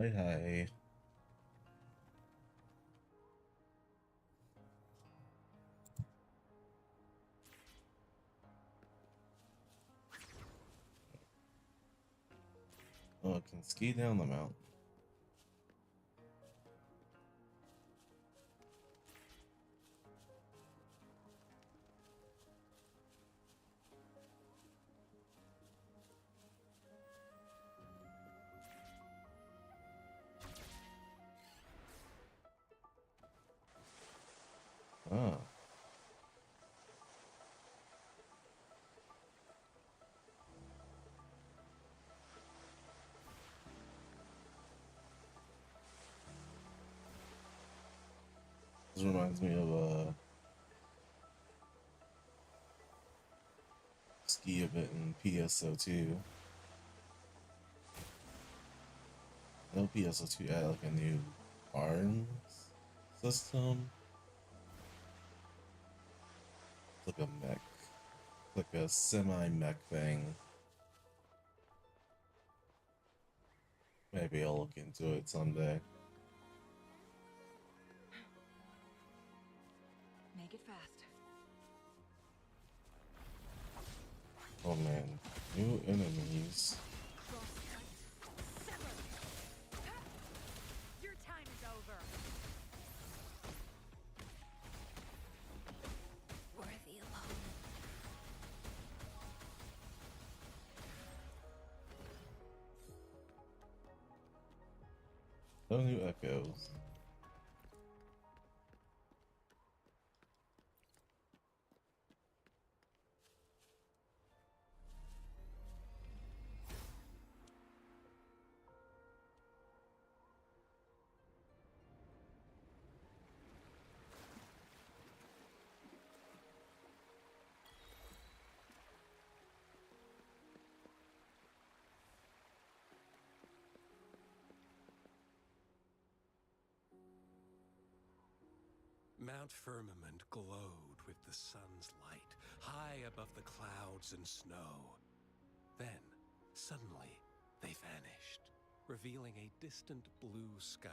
Hi, hi. Oh, it can ski down the mountain. Ah, this reminds me of ski a bit in PSO2. I know PSO2 had like a new arms system. It's like a mech, like a semi-mech thing. Maybe I'll look into it someday. Make it fast. Oh man, new enemies. Your time is over. Worthy alone. No new echoes. Mount Firmament glowed with the sun's light, high above the clouds and snow. Then, suddenly, they vanished, revealing a distant blue sky.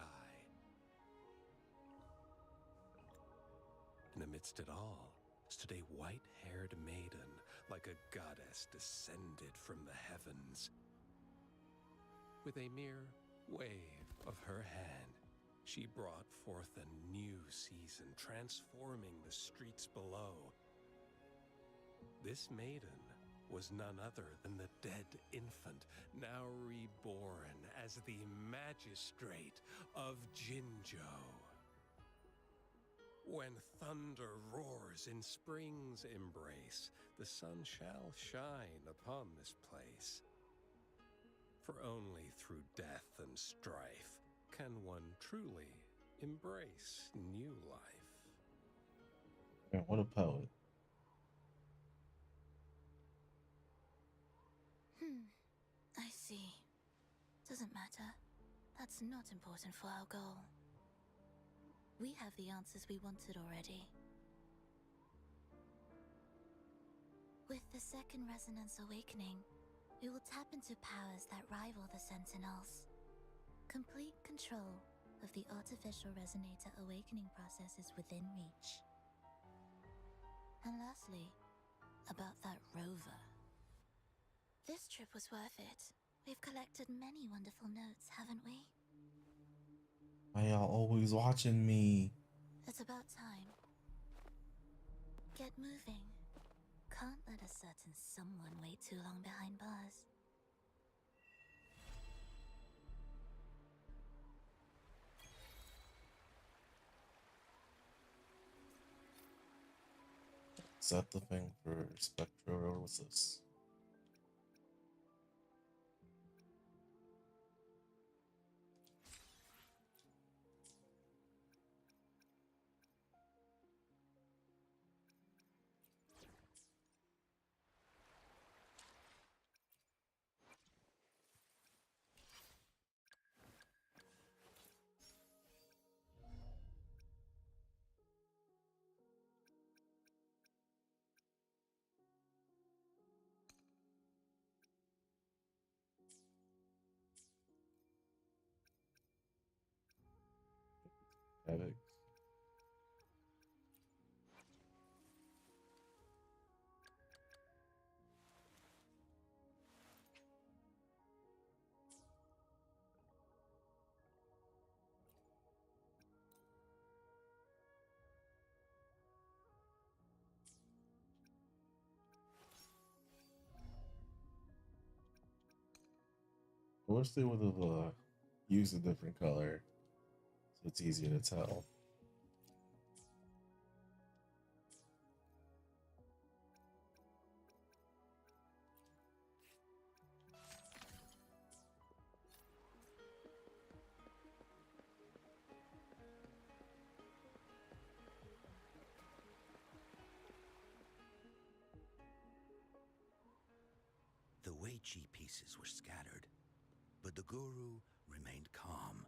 And amidst it all stood a white-haired maiden, like a goddess descended from the heavens. With a mere wave of her hand, she brought forth a new season, transforming the streets below. This maiden was none other than the dead infant, now reborn as the magistrate of Jinzhou. When thunder roars in spring's embrace, the sun shall shine upon this place. For only through death and strife can one truly embrace new life. Man, what a poet. I see. Doesn't matter. That's not important for our goal. We have the answers we wanted already. With the second resonance awakening, we will tap into powers that rival the Sentinels. Complete control of the artificial resonator awakening process is within reach. And lastly, about that rover. This trip was worth it. We've collected many wonderful notes, haven't we? Why y'all always watching me? It's about time. Get moving. Can't let a certain someone wait too long behind bars. Is that the thing for Spectra or what's this? quick. I wish they would have used a different color so it's easier to tell. The Weiqi pieces were scattered, but the guru remained calm.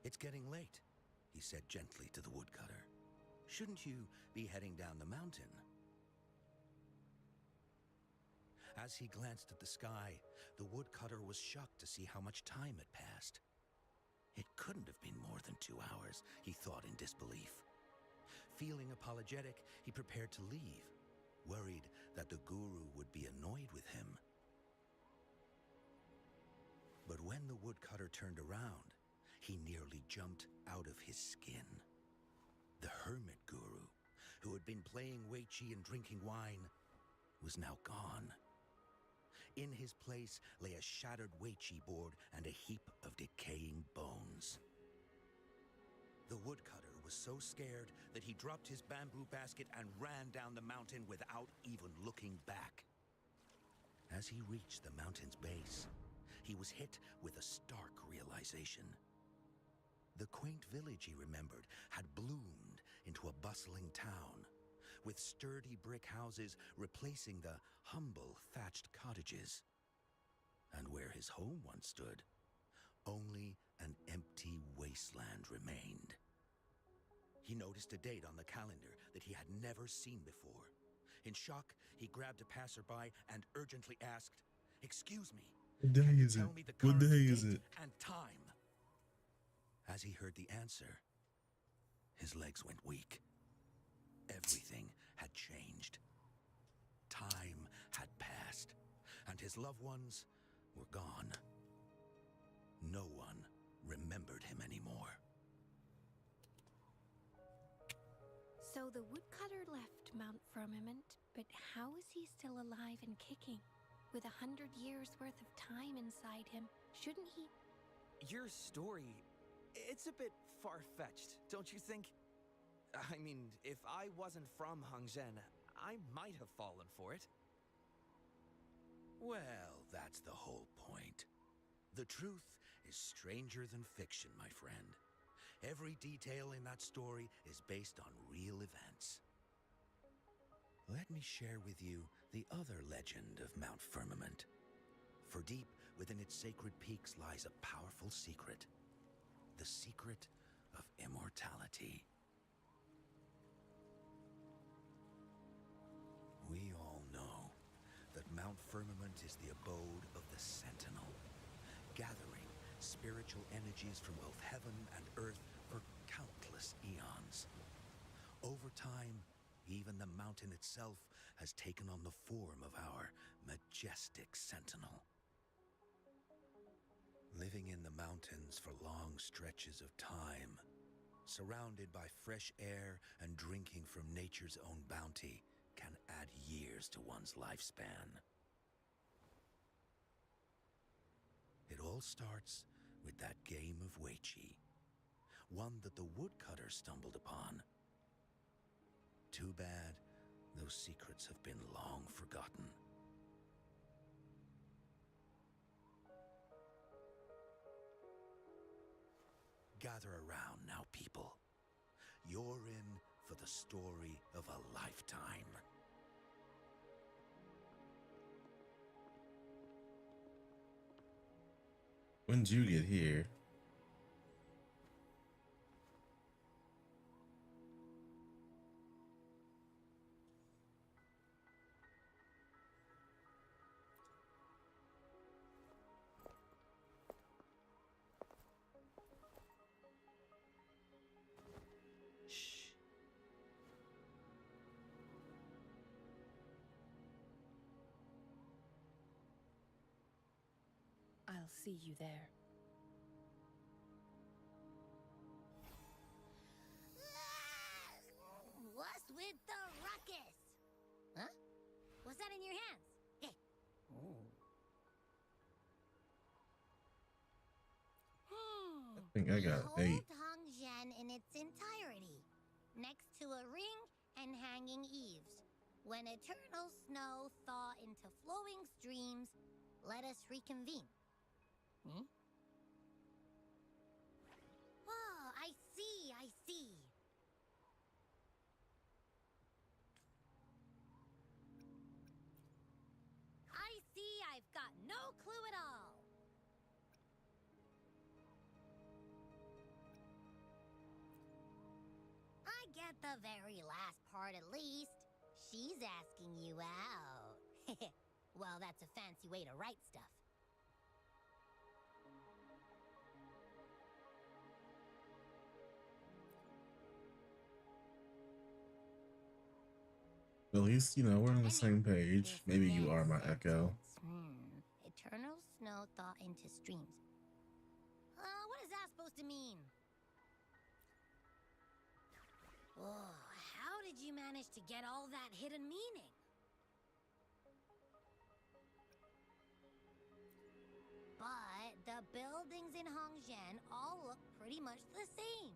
"It's getting late," he said gently to the woodcutter. "Shouldn't you be heading down the mountain?" As he glanced at the sky, the woodcutter was shocked to see how much time had passed. It couldn't have been more than 2 hours, he thought in disbelief. Feeling apologetic, he prepared to leave, worried that the guru would be annoyed with him. But when the woodcutter turned around, he nearly jumped out of his skin. The hermit guru, who had been playing Weiqi and drinking wine, was now gone. In his place lay a shattered Weiqi board and a heap of decaying bones. The woodcutter was so scared that he dropped his bamboo basket and ran down the mountain without even looking back. As he reached the mountain's base, he was hit with a stark realization. The quaint village he remembered had bloomed into a bustling town, with sturdy brick houses replacing the humble thatched cottages. And where his home once stood, only an empty wasteland remained. He noticed a date on the calendar that he had never seen before. In shock, he grabbed a passerby and urgently asked, "Excuse me, What day can you is tell it? me the What current day is date it? and time?" As he heard the answer, his legs went weak. Everything had changed. Time had passed, and his loved ones were gone. No one remembered him anymore. So the woodcutter left Mount Firmament, but how is he still alive and kicking? With 100 years worth of time inside him, shouldn't he? Your story, it's a bit far-fetched, don't you think? I mean, if I wasn't from Hongzhen, I might have fallen for it. Well, that's the whole point. The truth is stranger than fiction, my friend. Every detail in that story is based on real events. Let me share with you the other legend of Mount Firmament. For deep within its sacred peaks lies a powerful secret. The secret of immortality. We all know that Mount Firmament is the abode of the Sentinel, gathering spiritual energies from both heaven and earth for countless eons. Over time, even the mountain itself has taken on the form of our majestic Sentinel. Living in the mountains for long stretches of time, surrounded by fresh air and drinking from nature's own bounty, can add years to one's lifespan. It all starts with that game of Weiqi, one that the woodcutter stumbled upon. Too bad those secrets have been long forgotten. Gather around now, people. You're in for the story of a lifetime. When did you get here? I'll see you there. What's with the ruckus? Huh? What's that in your hands? Hey. I think I got a date. Behold Hongzhen in its entirety, next to a ring and hanging eaves. When eternal snow thaw into flowing streams, let us reconvene. Hmm? Oh, I see, I see. I see I've got no clue at all. I get the very last part at least. She's asking you out. Well, that's a fancy way to write stuff. At least, you know, we're on the same page. This Maybe you are my next echo. sentence, Eternal snow thaw into streams. What is that supposed to mean? Oh, how did you manage to get all that hidden meaning? But the buildings in Hongzhen all look pretty much the same.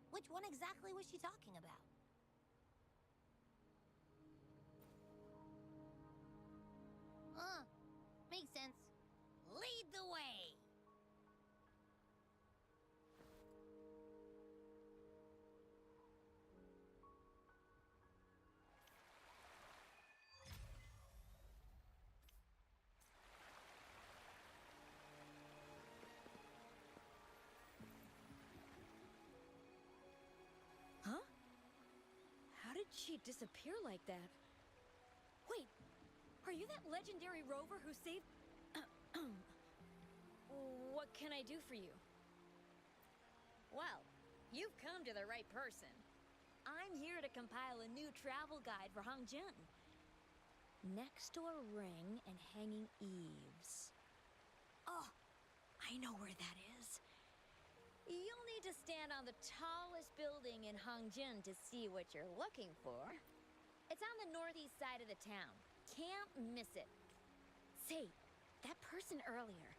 Which one exactly was she talking about? Makes sense. Lead the way! Huh? How did she disappear like that? Wait, are you that legendary rover who saved... What can I do for you? Well, you've come to the right person. I'm here to compile a new travel guide for Hongzhen. Next to a ring and hanging eaves. Oh, I know where that is. You'll need to stand on the tallest building in Hongzhen to see what you're looking for. It's on the northeast side of the town. Can't miss it. Say, that person earlier,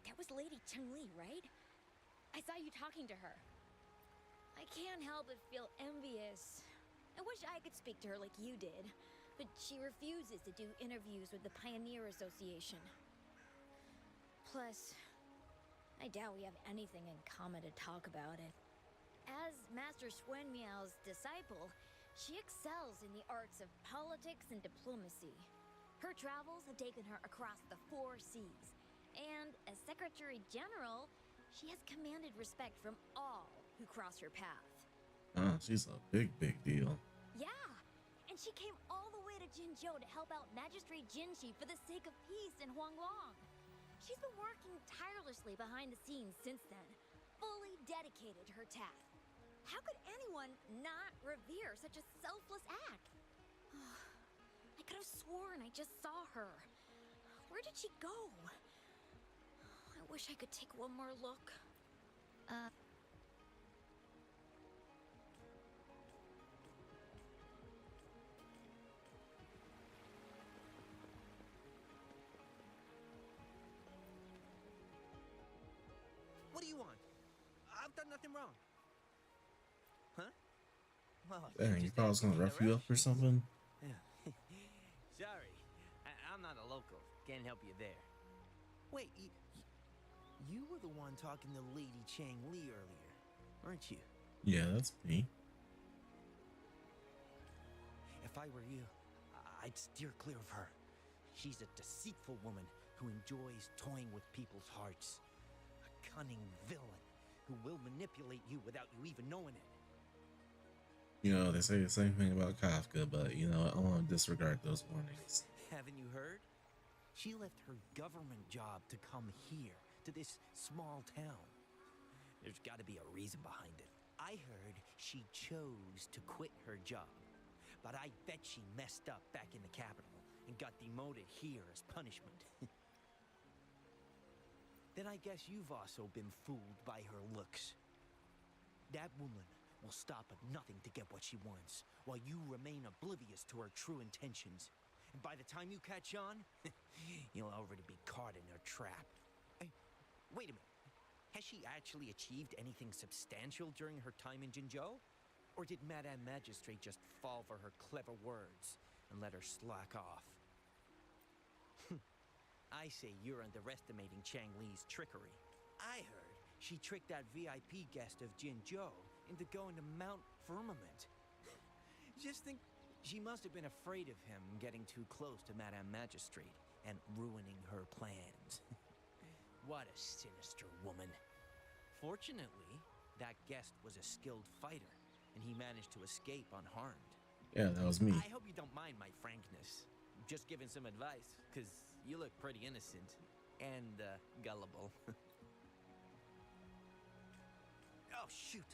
that was Lady Changli, right? I saw you talking to her. I can't help but feel envious. I wish I could speak to her like you did, but she refuses to do interviews with the Pioneer Association. Plus, I doubt we have anything in common to talk about it. As Master Swen Miao's disciple, she excels in the arts of politics and diplomacy. Her travels have taken her across the 4 seas, and as Secretary General, she has commanded respect from all who cross her path. She's a big deal. Yeah, and she came all the way to Jinzhou to help out Magistrate Jinshi for the sake of peace in Huanglong. She's been working tirelessly behind the scenes since then, fully dedicated to her task. How could anyone not revere such a selfless act? I could have sworn I just saw her. Where did she go? I wish I could take one more look. What do you want? I've done nothing wrong. Huh? Well, Dang, you just thought I was asked gonna me rough you up or directions. something? Yeah. Sorry, I'm not a local. Can't help you there. Wait, you were the one talking to Lady Changli earlier, weren't you? Yeah, that's me. If I were you, I'd steer clear of her. She's a deceitful woman who enjoys toying with people's hearts. A cunning villain who will manipulate you without you even knowing it. You know, they say the same thing about Kafka, but you know, I want to disregard those warnings. Haven't you heard? She left her government job to come here, to this small town. There's got to be a reason behind it. I heard she chose to quit her job, but I bet she messed up back in the capital and got demoted here as punishment. then I guess you've also been fooled by her looks. That woman will stop at nothing to get what she wants, while you remain oblivious to her true intentions. And by the time you catch on, you'll already be caught in her trap. Hey, wait a minute. Has she actually achieved anything substantial during her time in Jinzhou? Or did Madame Magistrate just fall for her clever words and let her slack off? I say you're underestimating Changli's trickery. I heard she tricked that VIP guest of Jinzhou into going to Mount Firmament. Just think, she must have been afraid of him getting too close to Madame Magistrate and ruining her plans. What a sinister woman. Fortunately, that guest was a skilled fighter, and he managed to escape unharmed. Yeah, that was me. I hope you don't mind my frankness. Just giving some advice, because you look pretty innocent and gullible. Oh, shoot.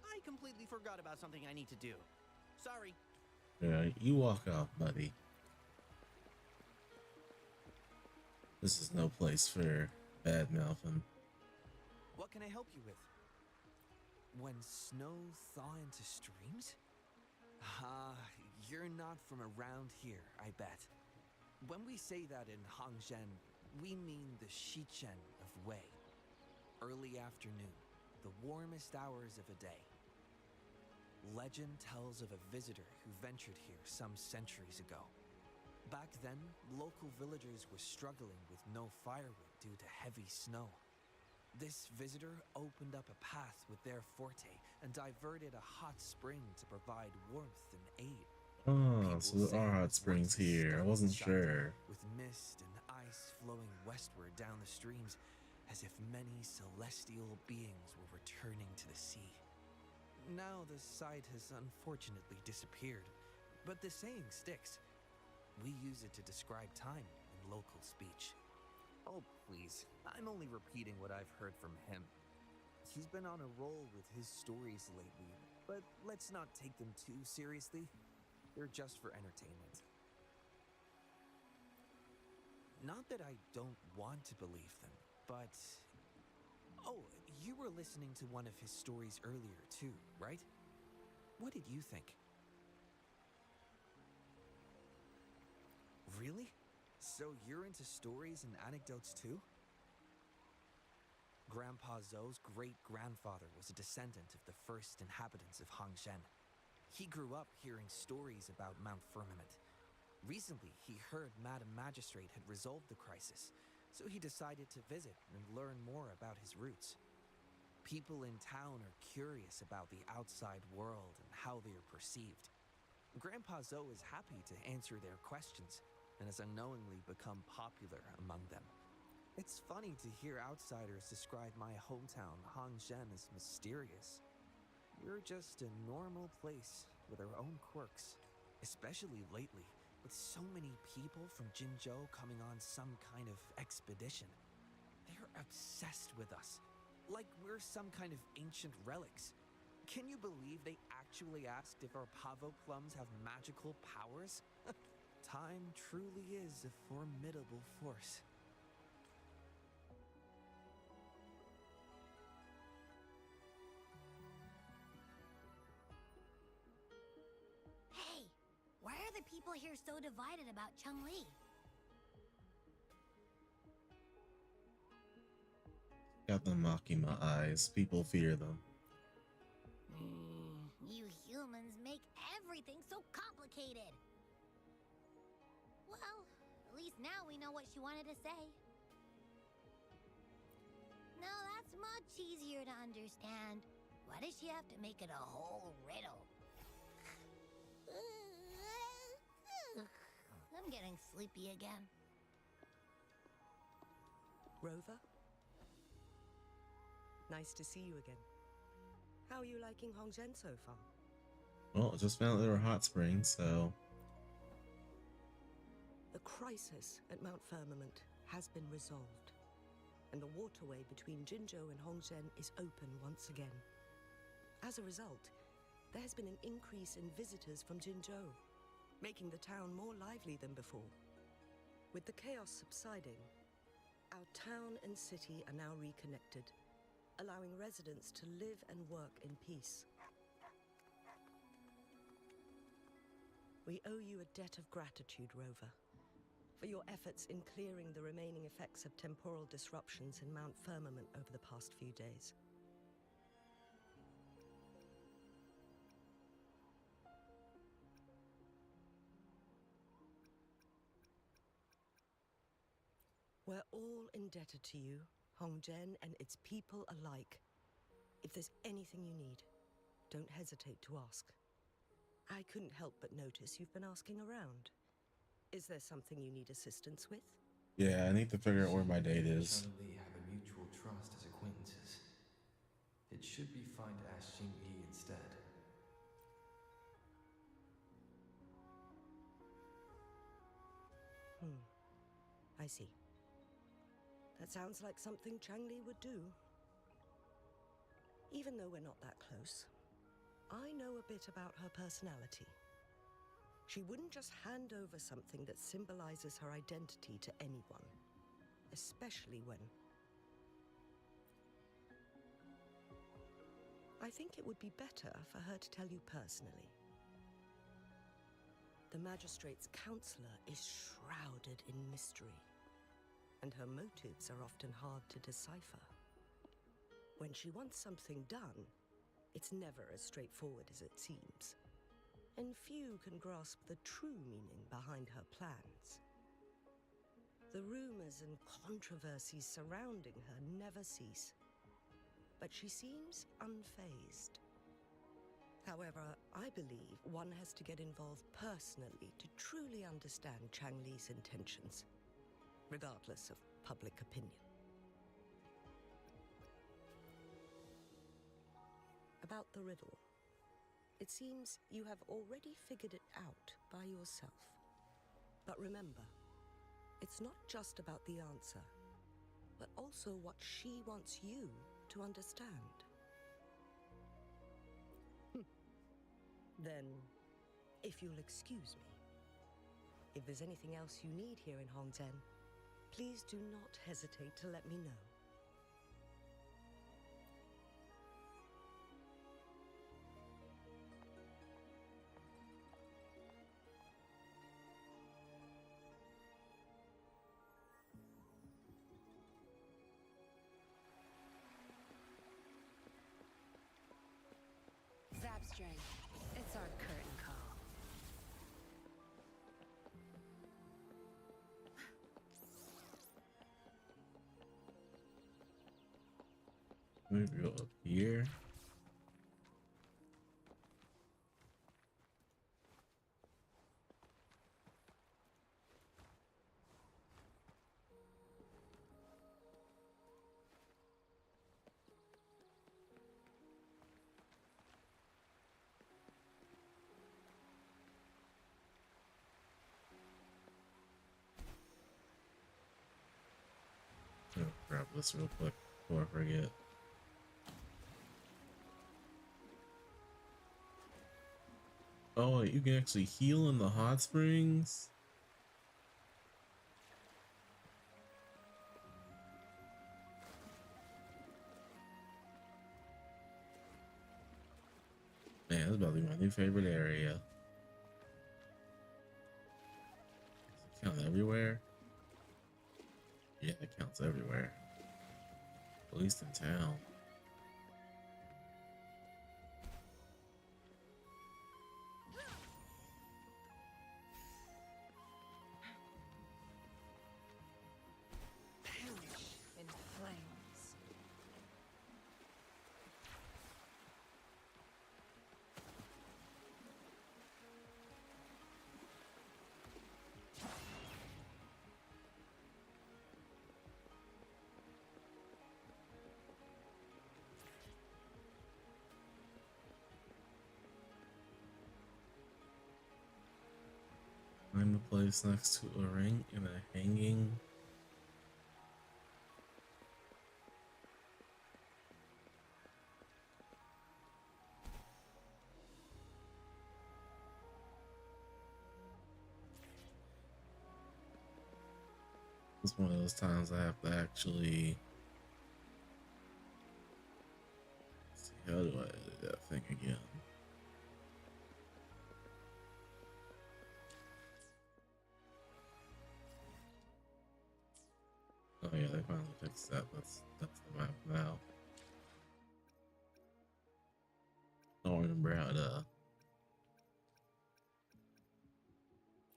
I completely forgot about something I need to do. Sorry. Yeah, you walk off, buddy. This is no place for bad mouthing. What can I help you with? When snow thaw into streams? You're not from around here, I bet. When we say that in Hangzhen, we mean the Shichen of Wei. Early afternoon, the warmest hours of a day. Legend tells of a visitor who ventured here some centuries ago. Back then, local villagers were struggling with no firewood due to heavy snow. This visitor opened up a path with their forte and diverted a hot spring to provide warmth and aid. Oh, so there are hot springs here. I wasn't sure. With mist and ice flowing westward down the streams, as if many celestial beings were returning to the sea. Now the site has unfortunately disappeared, but the saying sticks. We use it to describe time in local speech. Oh, please. I'm only repeating what I've heard from him. He's been on a roll with his stories lately, but let's not take them too seriously. They're just for entertainment. Not that I don't want to believe them, but... Oh, you were listening to one of his stories earlier too, right? What did you think? Really? So you're into stories and anecdotes too? Grandpa Zhou's great-grandfather was a descendant of the first inhabitants of Hangzhen. He grew up hearing stories about Mount Firmament. Recently, he heard Madame Magistrate had resolved the crisis, so he decided to visit and learn more about his roots. People in town are curious about the outside world and how they are perceived. Grandpa Zhou is happy to answer their questions and has unknowingly become popular among them. It's funny to hear outsiders describe my hometown, Hangzhen, as mysterious. We're just a normal place with our own quirks, especially lately, with so many people from Jinzhou coming on some kind of expedition. They're obsessed with us, like we're some kind of ancient relics. Can you believe they actually asked if our pavo plums have magical powers? Time truly is a formidable force. Hey, why are the people here so divided about Changli? Got them mocking my eyes. People fear them. You humans make everything so complicated. Well, at least now we know what she wanted to say. No, that's much easier to understand. Why does she have to make it a whole riddle? I'm getting sleepy again. Rover? Nice to see you again. How are you liking Hongzhen so far? Well, I just found that there were hot springs, so... The crisis at Mount Firmament has been resolved, and the waterway between Jinzhou and Hongzhen is open once again. As a result, there has been an increase in visitors from Jinzhou, making the town more lively than before. With the chaos subsiding, Our town and city are now reconnected, allowing residents to live and work in peace. We owe you a debt of gratitude, Rover, for your efforts in clearing the remaining effects of temporal disruptions in Mount Firmament over the past few days. We're all indebted to you, Hongzhen and its people alike. If there's anything you need, don't hesitate to ask. I couldn't help but notice you've been asking around. Is there something you need assistance with? Yeah, I need to figure out where my date is. Changli have a mutual trust as acquaintances. It should be fine to ask Xingyi instead. I see. That sounds like something Changli would do. Even though we're not that close, I know a bit about her personality. She wouldn't just hand over something that symbolizes her identity to anyone, especially when... I think it would be better for her to tell you personally. The Magistrate's counselor is shrouded in mystery, and her motives are often hard to decipher. When she wants something done, it's never as straightforward as it seems, and few can grasp the true meaning behind her plans. The rumors and controversies surrounding her never cease, but she seems unfazed. However, I believe one has to get involved personally to truly understand Changli's intentions, regardless of public opinion. About the riddle. It seems you have already figured it out by yourself. But remember, it's not just about the answer, but also what she wants you to understand. Then, if you'll excuse me, if there's anything else you need here in Hongzhen, please do not hesitate to let me know. Zapstring. It's our curtain call. Maybe go up here. Oh, grab this real quick before I forget. Oh, you can actually heal in the hot springs? Man, this is about to be my new favorite area. Does it count everywhere? Yeah, it counts everywhere. At least in town. Perish in flames. Find a place next to a ring and a hanging. It's one of those times I have to actually see how do I edit that thing again. Oh yeah, they finally fixed that. That's the map now. Don't remember how to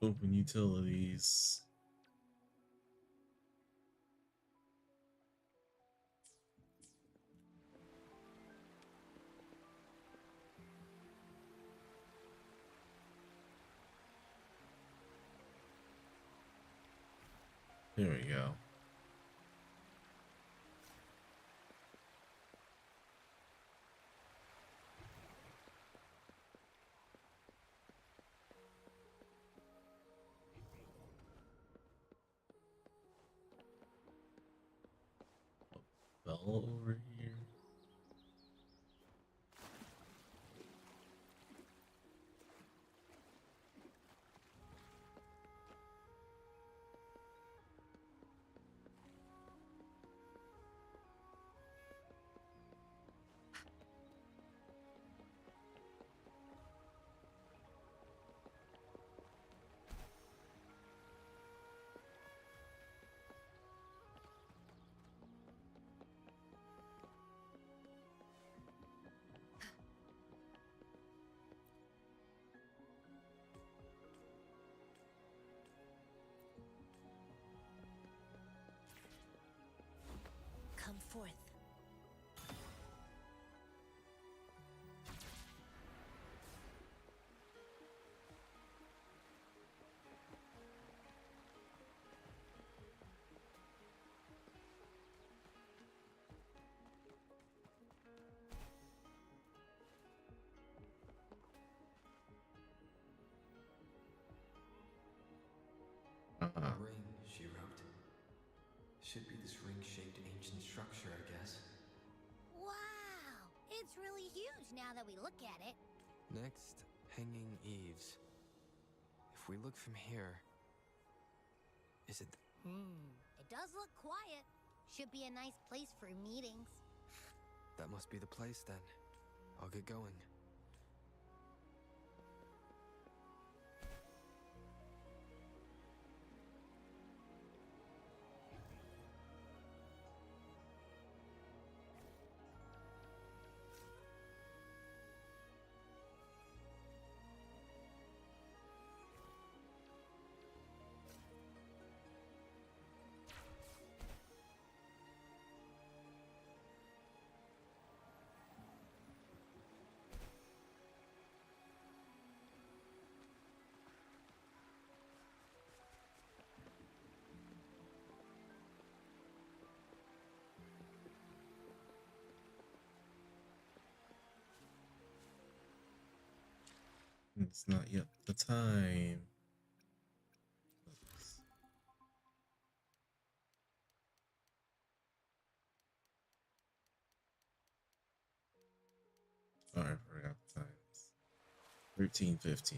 open utilities. There we go. Bell over here. Come forth. A ring, she wrote. Should be this ring-shaped ancient structure, I guess. Wow! It's really huge now that we look at it. Next, hanging eaves. If we look from here, is it... It does look quiet. Should be a nice place for meetings. That must be the place then. I'll get going. It's not yet the time. Oops. Sorry, I forgot the times. 13:15.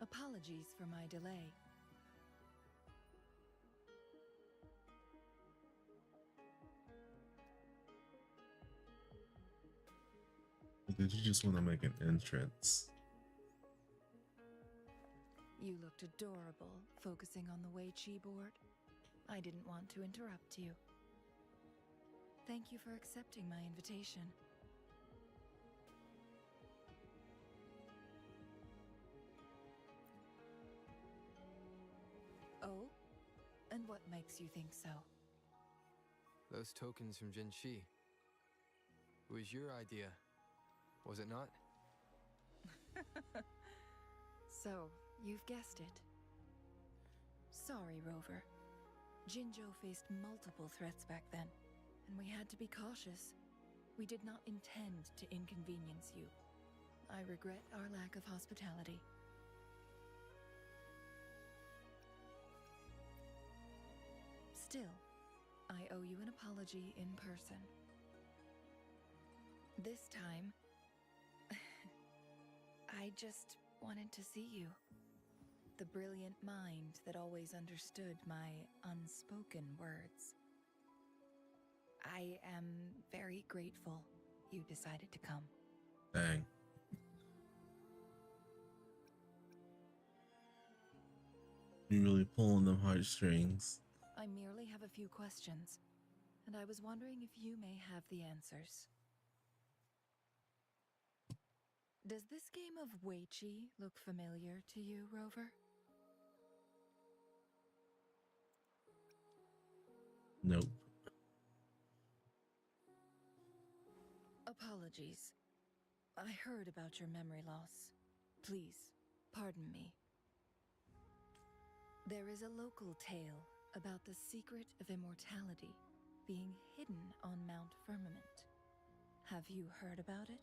Apologies for my delay. Or did you just want to make an entrance? You looked adorable, focusing on the Wei Chi board. I didn't want to interrupt you. Thank you for accepting my invitation. What makes you think so? Those tokens from Jinshi. It was your idea, was it not? So, you've guessed it. Sorry, Rover. Jinzhou faced multiple threats back then, and we had to be cautious. We did not intend to inconvenience you. I regret our lack of hospitality. Still, I owe you an apology in person. This time, I just wanted to see you. The brilliant mind that always understood my unspoken words. I am very grateful you decided to come. Dang. You really pulling them heartstrings. I merely have a few questions, and I was wondering if you may have the answers. Does this game of Weiqi look familiar to you, Rover? Nope. Apologies. I heard about your memory loss. Please, pardon me. There is a local tale about the secret of immortality being hidden on Mount Firmament. Have you heard about it?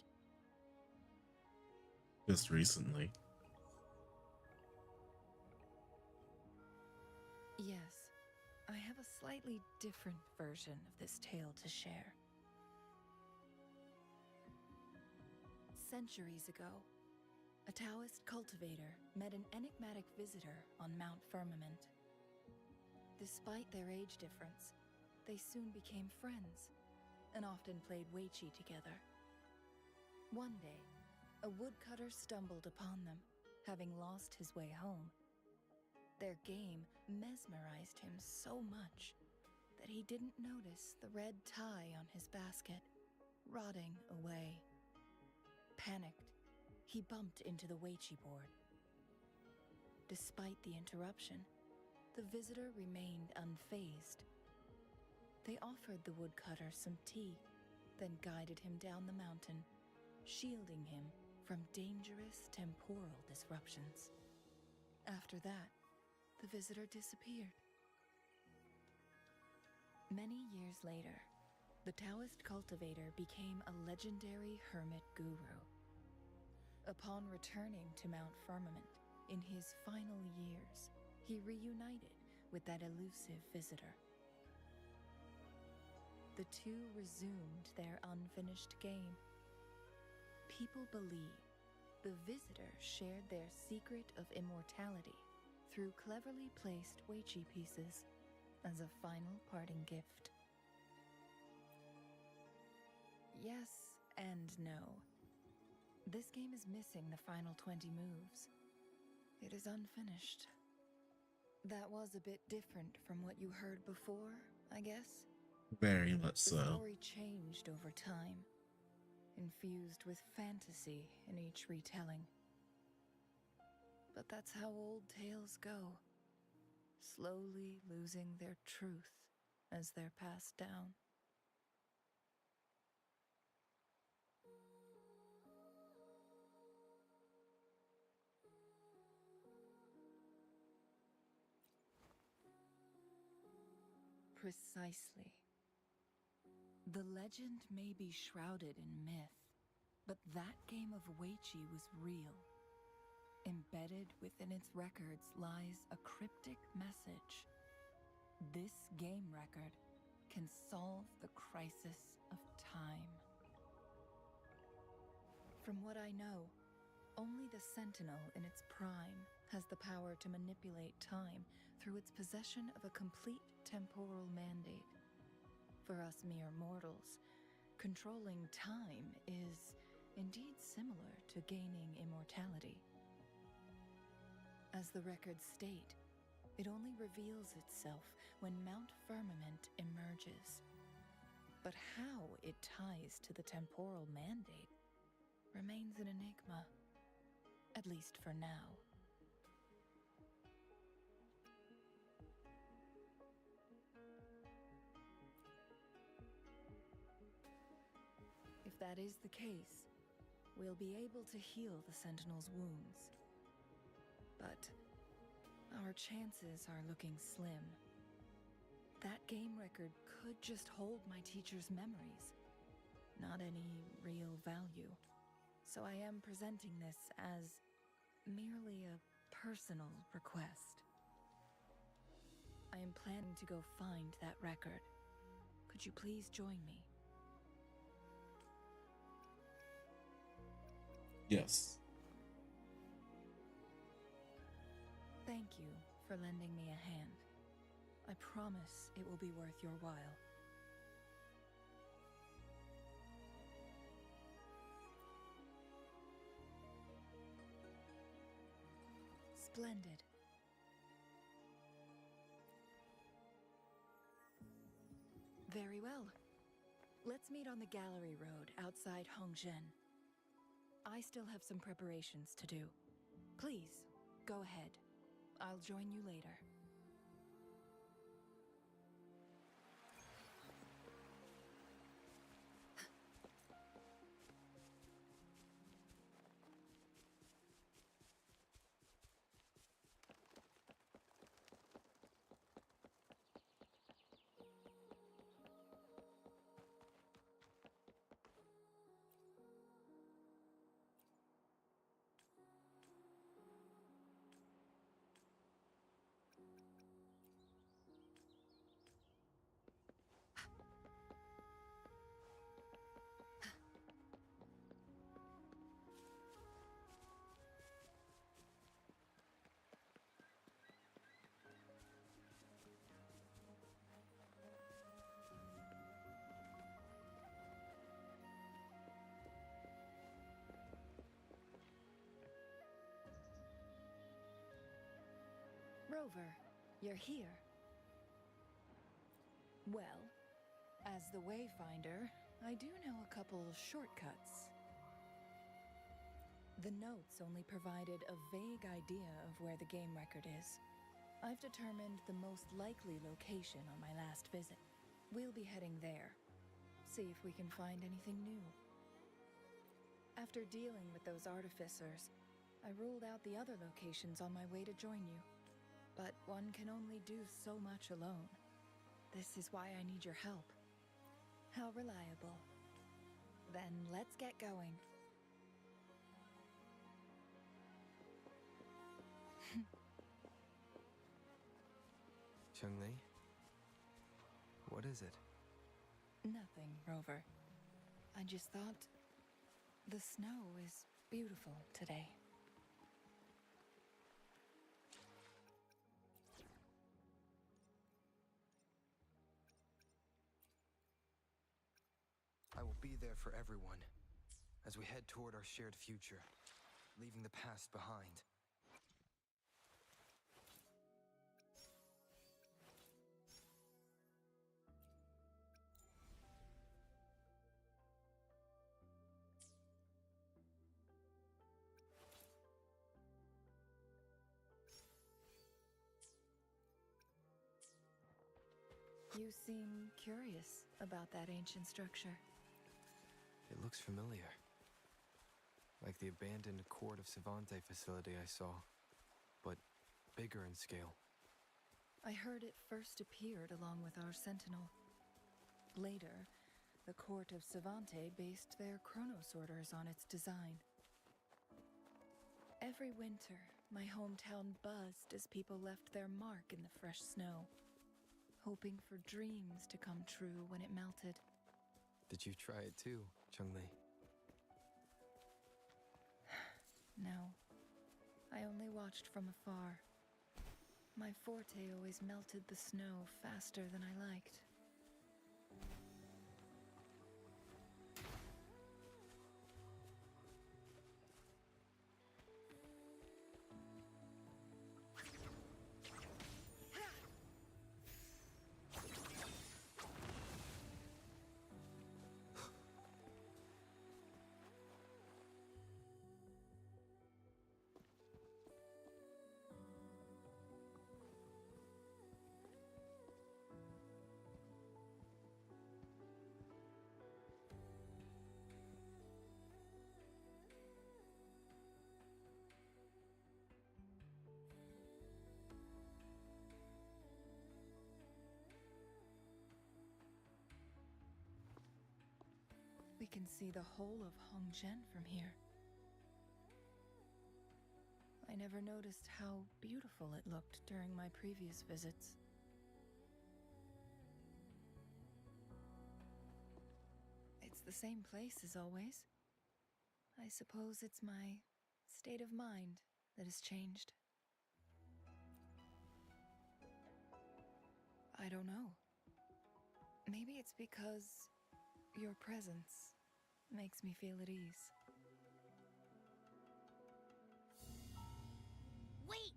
Just recently. Yes, I have a slightly different version of this tale to share. Centuries ago, a Taoist cultivator met an enigmatic visitor on Mount Firmament. Despite their age difference, they soon became friends and often played Weiqi together. One day, a woodcutter stumbled upon them, having lost his way home. Their game mesmerized him so much that he didn't notice the red tie on his basket, rotting away. Panicked, he bumped into the Weiqi board. Despite the interruption, the visitor remained unfazed. They offered the woodcutter some tea, then guided him down the mountain, shielding him from dangerous temporal disruptions. After that, the visitor disappeared. Many years later, the Taoist cultivator became a legendary hermit guru. Upon returning to Mount Firmament in his final years, he reunited with that elusive visitor. The two resumed their unfinished game. People believe the visitor shared their secret of immortality through cleverly placed Weiqi pieces as a final parting gift. Yes and no. This game is missing the final 20 moves. It is unfinished. That was a bit different from what you heard before, I guess? Very much The so. story changed over time, infused with fantasy in each retelling. But that's how old tales go, slowly losing their truth as they're passed down. Precisely. The legend may be shrouded in myth, but that game of Weiqi was real. Embedded within its records lies a cryptic message. This game record can solve the crisis of time. From what I know, only the Sentinel in its prime has the power to manipulate time through its possession of a complete temporal mandate. For us mere mortals, controlling time is indeed similar to gaining immortality. As the records state, it only reveals itself when Mount Firmament emerges. But how it ties to the temporal mandate remains an enigma, at least for now. that is the case, we'll be able to heal the Sentinel's wounds. But our chances are looking slim. That game record could just hold my teacher's memories, not any real value. So I am presenting this as merely a personal request. I am planning to go find that record. Could you please join me? Yes. Thank you for lending me a hand. I promise it will be worth your while. Splendid. Very well. Let's meet on the gallery road outside Hongzhen. I still have some preparations to do. Please, go ahead. I'll join you later. Rover, you're here. Well, as the Wayfinder, I do know a couple shortcuts. The notes only provided a vague idea of where the game record is. I've determined the most likely location on my last visit. We'll be heading there. See if we can find anything new. After dealing with those artificers, I ruled out the other locations on my way to join you. But one can only do so much alone. This is why I need your help. How reliable. Then let's get going. Changli? What is it? Nothing, Rover. I just thought the snow is beautiful today. I will be there for everyone as we head toward our shared future, leaving the past behind. You seem curious about that ancient structure. It looks familiar. Like the abandoned Court of Savante facility I saw, but bigger in scale. I heard it first appeared along with our Sentinel. Later, the Court of Savante based their chronosorters on its design. Every winter, my hometown buzzed as people left their mark in the fresh snow, hoping for dreams to come true when it melted. Did you try it too, Changli? No, I only watched from afar. My forte always melted the snow faster than I liked. We can see the whole of Hongzhen from here. I never noticed how beautiful it looked during my previous visits. It's the same place as always. I suppose it's my state of mind that has changed. I don't know. Maybe it's because your presence makes me feel at ease. Wait!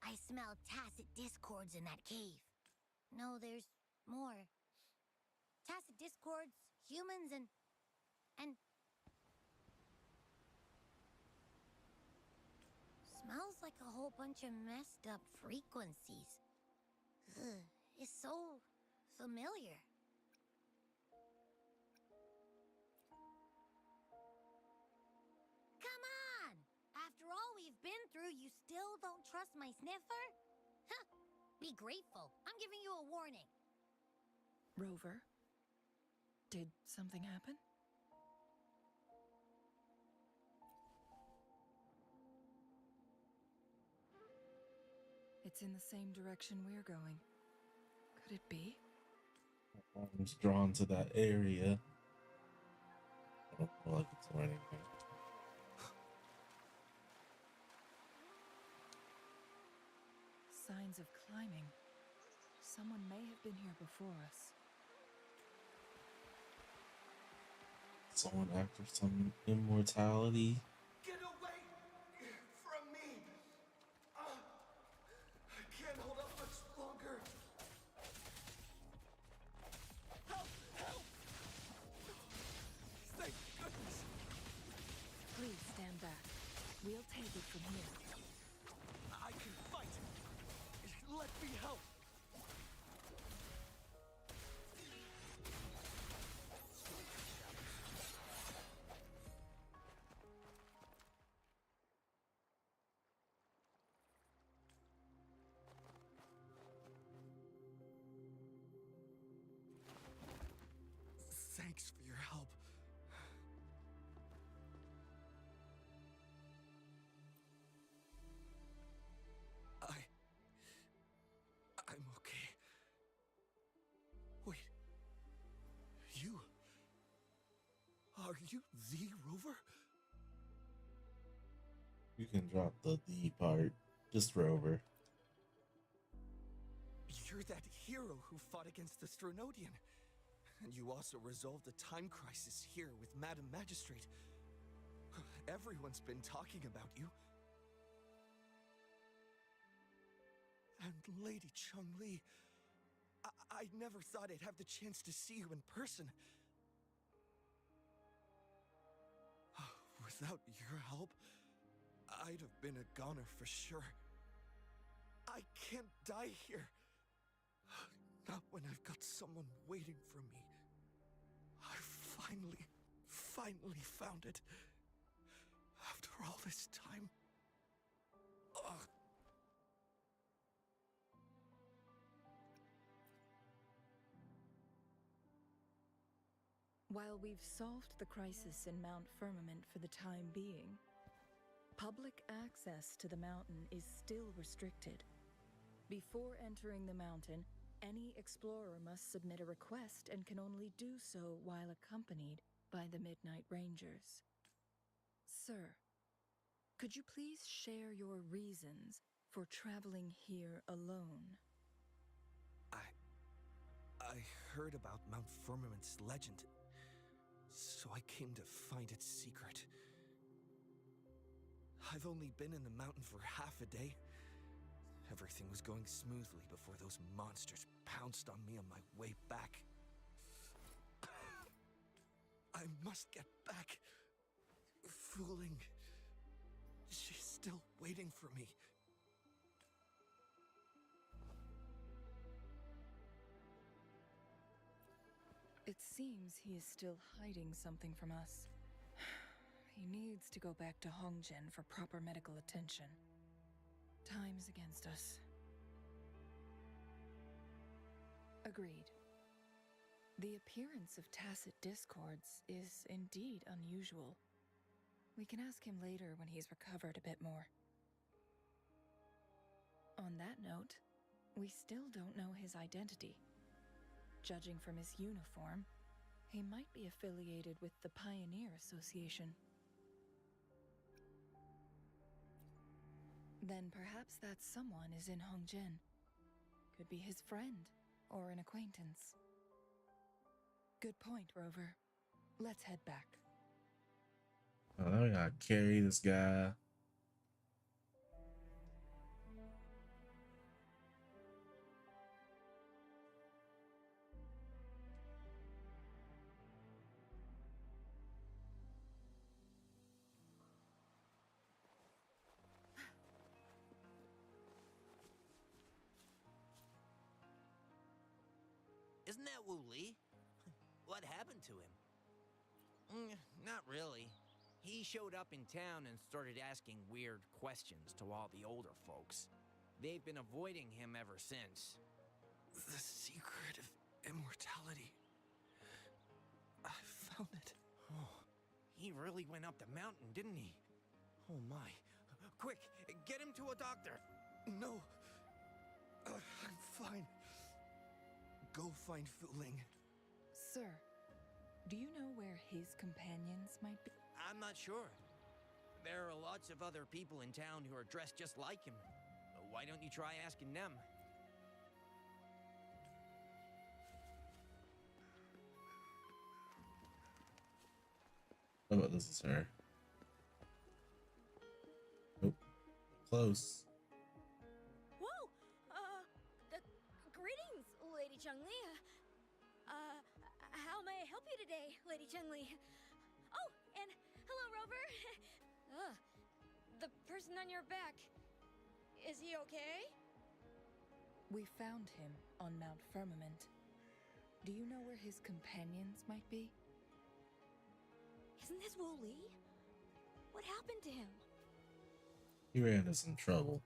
I smell tacit discords in that cave. No, there's more. Tacit discords, humans, and... Smells like a whole bunch of messed up frequencies. Ugh, it's so familiar. Come on! After all we've been through, you still don't trust my sniffer? Huh! Be grateful. I'm giving you a warning. Rover, did something happen? It's in the same direction we're going. Could it be? My arm's drawn to that area. I don't feel like it's or anything. Signs of climbing. Someone may have been here before us. Someone after some immortality. Get away from me! I can't hold up much longer. Help! Help! Thank goodness! Please stand back. We'll take it from here. I can fight! Let me help! Thanks for your help. I'm okay. Wait. You? Are you the Rover? You can drop the part. Just Rover. You're that hero who fought against the Stronodian. And you also resolved a time crisis here with Madam Magistrate. Everyone's been talking about you. And Lady Changli, I never thought I'd have the chance to see you in person. Without your help, I'd have been a goner for sure. I can't die here. Not when I've got someone waiting for me. I finally found it. After all this time. Ugh. While we've solved the crisis in Mount Firmament for the time being, public access to the mountain is still restricted. Before entering the mountain, any explorer must submit a request and can only do so while accompanied by the Midnight Rangers. Sir, could you please share your reasons for traveling here alone? I heard about Mount Firmament's legend, so I came to find its secret. I've only been in the mountain for half a day. Everything was going smoothly before those monsters pounced on me on my way back. I must get back. Fooling. She's still waiting for me. It seems he is still hiding something from us. He needs to go back to Hongzhen for proper medical attention. Time's against us. Agreed. The appearance of tacit discords is indeed unusual. We can ask him later when he's recovered a bit more. On that note, we still don't know his identity. Judging from his uniform, he might be affiliated with the Pioneer Association. Then perhaps that someone is in Hongjian. Could be his friend or an acquaintance. Good point, Rover. Let's head back. Oh, now we gotta carry this guy. Isn't that Wu Li? What happened to him? Not really. He showed up in town and started asking weird questions to all the older folks. They've been avoiding him ever since. The secret of immortality. I found it. Oh, he really went up the mountain, didn't he? Oh my. Quick, get him to a doctor. No. I'm fine. Go find Fu Ling. Sir, do you know where his companions might be? I'm not sure. There are lots of other people in town who are dressed just like him. Why don't you try asking them? How about this is her? Nope. Close. Whoa! Greetings, Lady Changli. How may I help you today, Lady Changli? Oh, and hello, Rover. The person on your back. Is he okay? We found him on Mount Firmament. Do you know where his companions might be? Isn't this Wu Li? What happened to him? He ran into some trouble.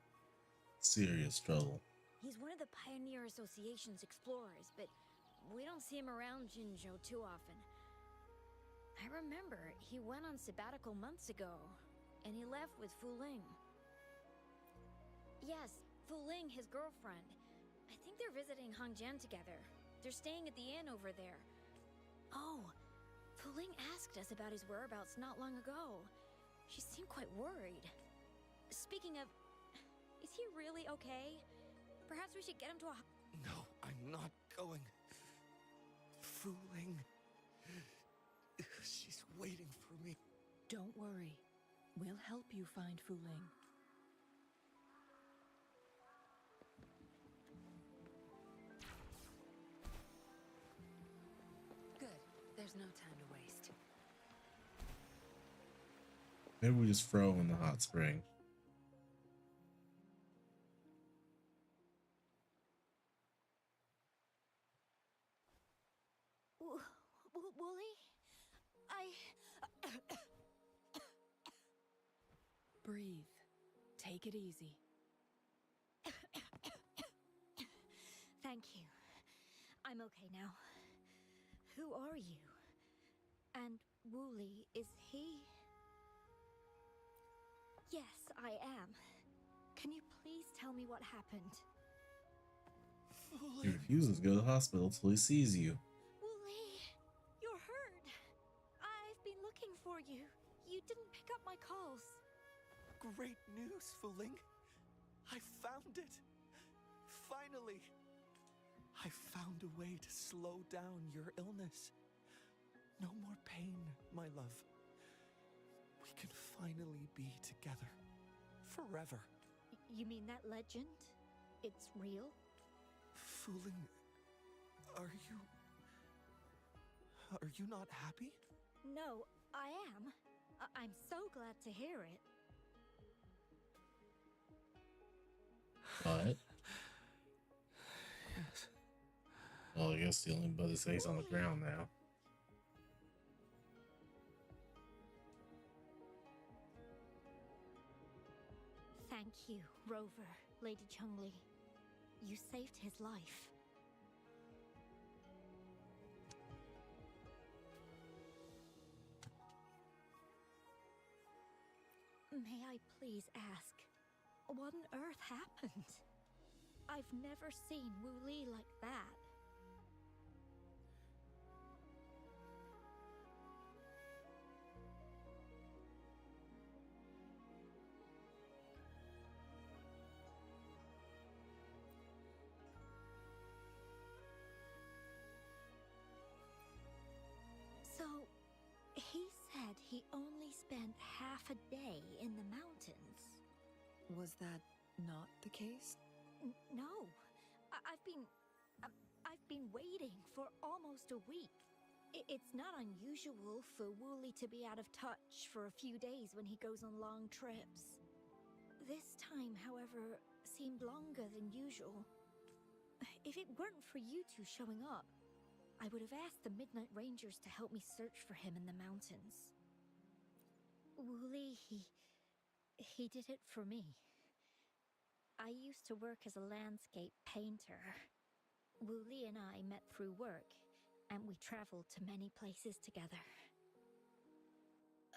Serious trouble. He's one of the Pioneer Association's explorers, but we don't see him around Jinzhou too often. I remember he went on sabbatical months ago, and he left with Fu Ling. Yes, Fu Ling, his girlfriend. I think they're visiting Hongjian together. They're staying at the inn over there. Oh, Fu Ling asked us about his whereabouts not long ago. She seemed quite worried. Speaking of, is he really okay? Perhaps we should get him to a... No, I'm not going. Fu Ling. She's waiting for me. Don't worry. We'll help you find Fu Ling. Good. There's no time to waste. Maybe we just throw him in the hot spring. Wooly? Breathe. Take it easy. Thank you. I'm okay now. Who are you? And Wooly, is he... Yes, I am. Can you please tell me what happened? He refuses to go to the hospital till he sees you. Wooly, you're hurt. I've been looking for you. You didn't pick up my calls. Great news, Fu Ling. I found it. Finally. I found a way to slow down your illness. No more pain, my love. We can finally be together. Forever. You mean that legend? It's real? Fu Ling, are you not happy? No, I am. I'm so glad to hear it. What? Yes. Well, I guess the only brother stays on the ground now. Thank you, Rover, Lady Changli. You saved his life. May I please ask, what on earth happened? I've never seen Wu Li like that. So, he said he only spent half a day in the mountains. Was that not the case? No. I've been waiting for almost a week. It's not unusual for Wooly to be out of touch for a few days when he goes on long trips. This time, however, seemed longer than usual. If it weren't for you two showing up, I would have asked the Midnight Rangers to help me search for him in the mountains. Wooly, he did it for me. I used to work as a landscape painter. Wooly and I met through work, and we traveled to many places together.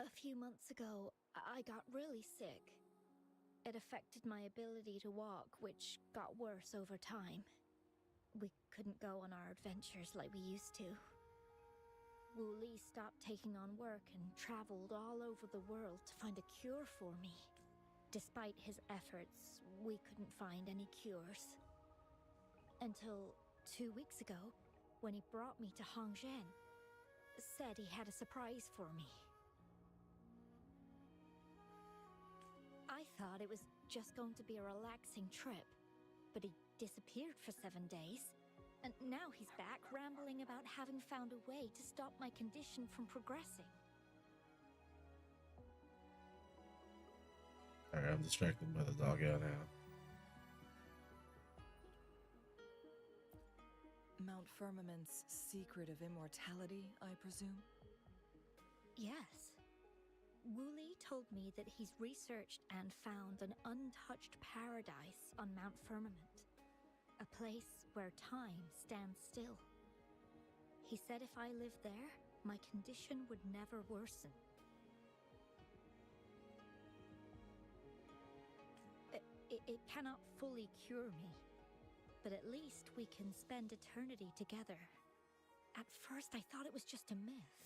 A few months ago, I got really sick. It affected my ability to walk, which got worse over time. We couldn't go on our adventures like we used to. Wooly stopped taking on work and traveled all over the world to find a cure for me. Despite his efforts, we couldn't find any cures. Until 2 weeks ago, when he brought me to Hongzhen, said he had a surprise for me. I thought it was just going to be a relaxing trip, but he disappeared for 7 days, and now he's back rambling about having found a way to stop my condition from progressing. Alright, I'm distracted by the dog out now. Mount Firmament's secret of immortality, I presume? Yes. Wooly told me that he's researched and found an untouched paradise on Mount Firmament. A place where time stands still. He said if I lived there, my condition would never worsen. It cannot fully cure me, but at least we can spend eternity together. At first I thought it was just a myth,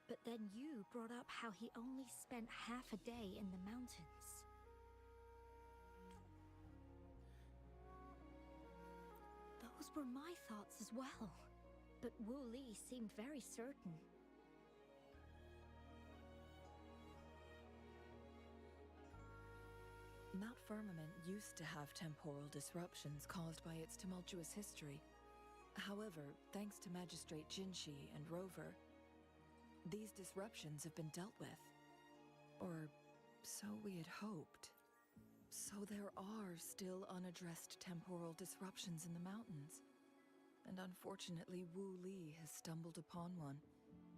but then you brought up how he only spent half a day in the mountains. Those were my thoughts as well, but Wu Li seemed very certain. Mount Firmament used to have temporal disruptions caused by its tumultuous history. However, thanks to Magistrate Jinshi and Rover, these disruptions have been dealt with. Or so we had hoped. So there are still unaddressed temporal disruptions in the mountains. And unfortunately, Wu Li has stumbled upon one,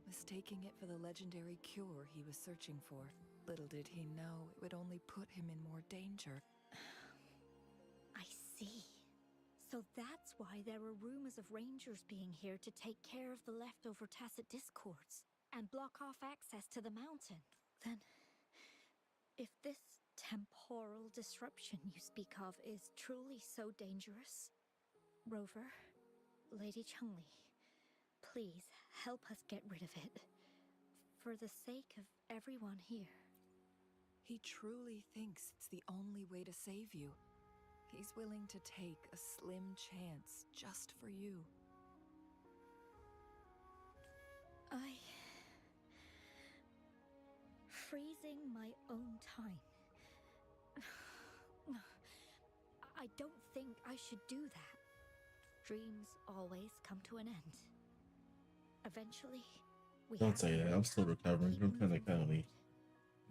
mistaking it for the legendary cure he was searching for. Little did he know it would only put him in more danger. I see. So that's why there were rumors of rangers being here to take care of the leftover tacit discords and block off access to the mountain. Then, if this temporal disruption you speak of is truly so dangerous, Rover, Lady Changli, please help us get rid of it. For the sake of everyone here. He truly thinks it's the only way to save you. He's willing to take a slim chance just for you. Freezing my own time. I don't think I should do that. Dreams always come to an end. Eventually, we Don't have say to that. I'm still have to recovering keep from moving Penacony.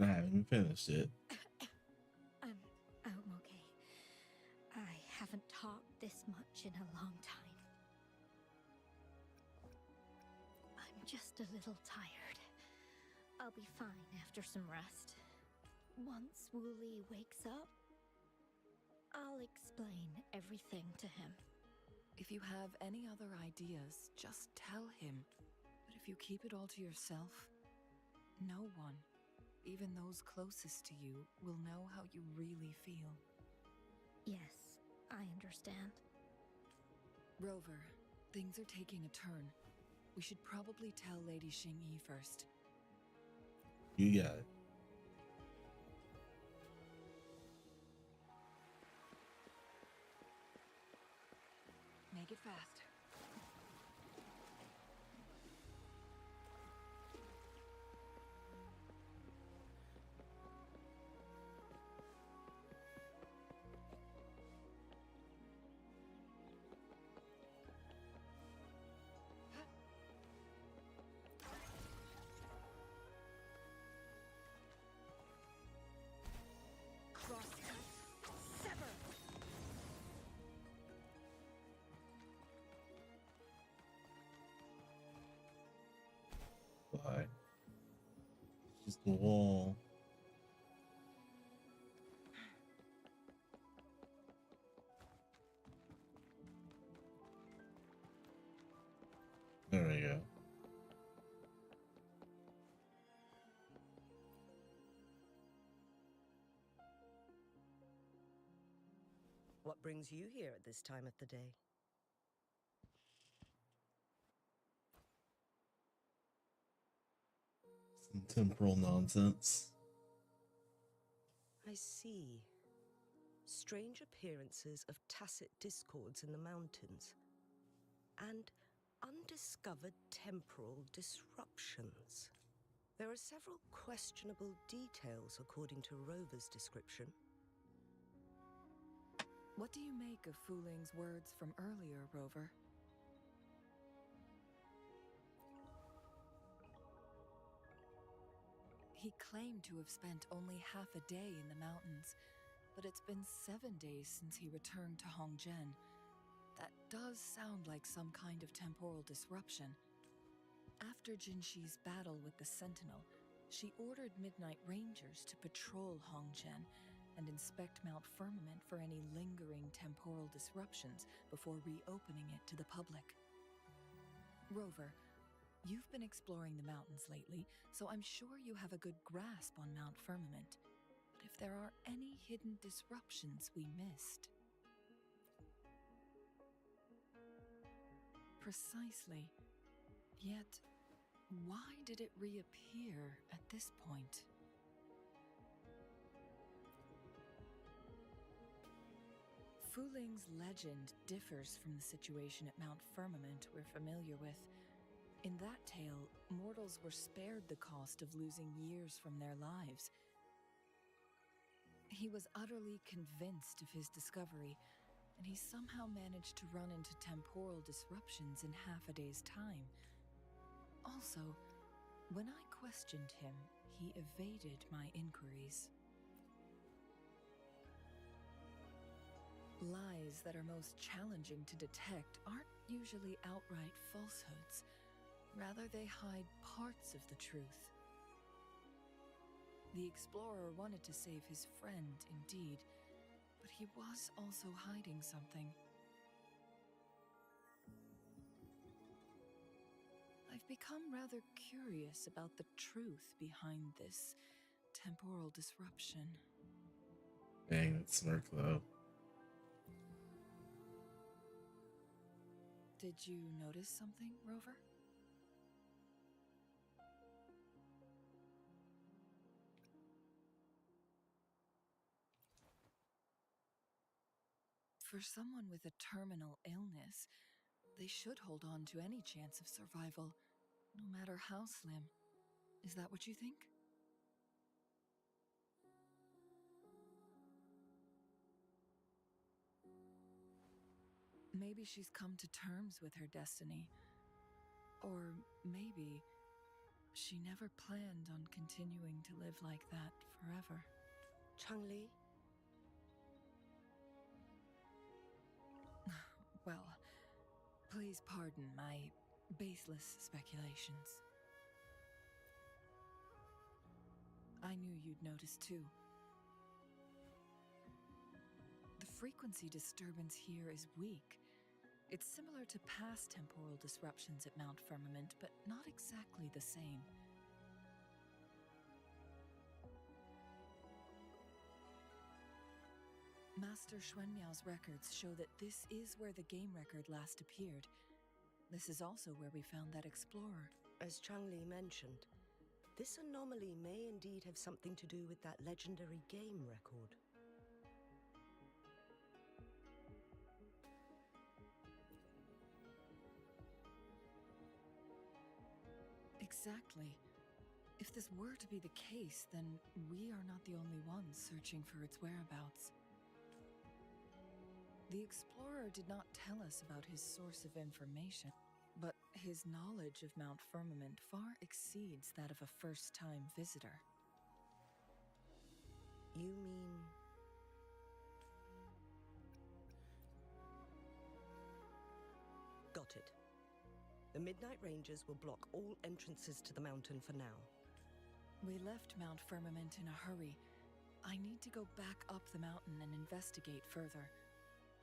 I haven't even finished it. I'm okay. I haven't talked this much in a long time. I'm just a little tired. I'll be fine after some rest. Once Wooly wakes up, I'll explain everything to him. If you have any other ideas, just tell him. But if you keep it all to yourself, no one, even those closest to you will know how you really feel. Yes, I understand. Rover, things are taking a turn. We should probably tell Lady Xingyi first. You got it. Make it fast. Why? Just the wall. There we go. What brings you here at this time of the day? Some temporal nonsense. I see. Strange appearances of tacit discords in the mountains. And undiscovered temporal disruptions. There are several questionable details according to Rover's description. What do you make of Fu Ling's words from earlier, Rover? He claimed to have spent only half a day in the mountains, but it's been 7 days since he returned to Hongzhen. That does sound like some kind of temporal disruption. After Jinxi's battle with the Sentinel, she ordered Midnight Rangers to patrol Hongzhen and inspect Mount Firmament for any lingering temporal disruptions before reopening it to the public. Rover, you've been exploring the mountains lately, so I'm sure you have a good grasp on Mount Firmament. But if there are any hidden disruptions we missed... Precisely. Yet, why did it reappear at this point? Fu Ling's legend differs from the situation at Mount Firmament we're familiar with. In that tale, mortals were spared the cost of losing years from their lives. He was utterly convinced of his discovery, and he somehow managed to run into temporal disruptions in half a day's time. Also, when I questioned him, he evaded my inquiries. Lies that are most challenging to detect aren't usually outright falsehoods. Rather, they hide parts of the truth. The explorer wanted to save his friend, indeed, but he was also hiding something. I've become rather curious about the truth behind this temporal disruption. Dang, that smirk though. Did you notice something, Rover? For someone with a terminal illness, they should hold on to any chance of survival, no matter how slim. Is that what you think? Maybe she's come to terms with her destiny. Or maybe she never planned on continuing to live like that forever. Changli? Well, please pardon my baseless speculations. I knew you'd notice too. The frequency disturbance here is weak. It's similar to past temporal disruptions at Mount Firmament, but not exactly the same. Master Xuanmiao's records show that this is where the game record last appeared. This is also where we found that explorer. As Changli mentioned, this anomaly may indeed have something to do with that legendary game record. Exactly. If this were to be the case, then we are not the only ones searching for its whereabouts. The explorer did not tell us about his source of information, but his knowledge of Mount Firmament far exceeds that of a first-time visitor. You mean... Got it. The Midnight Rangers will block all entrances to the mountain for now. We left Mount Firmament in a hurry. I need to go back up the mountain and investigate further.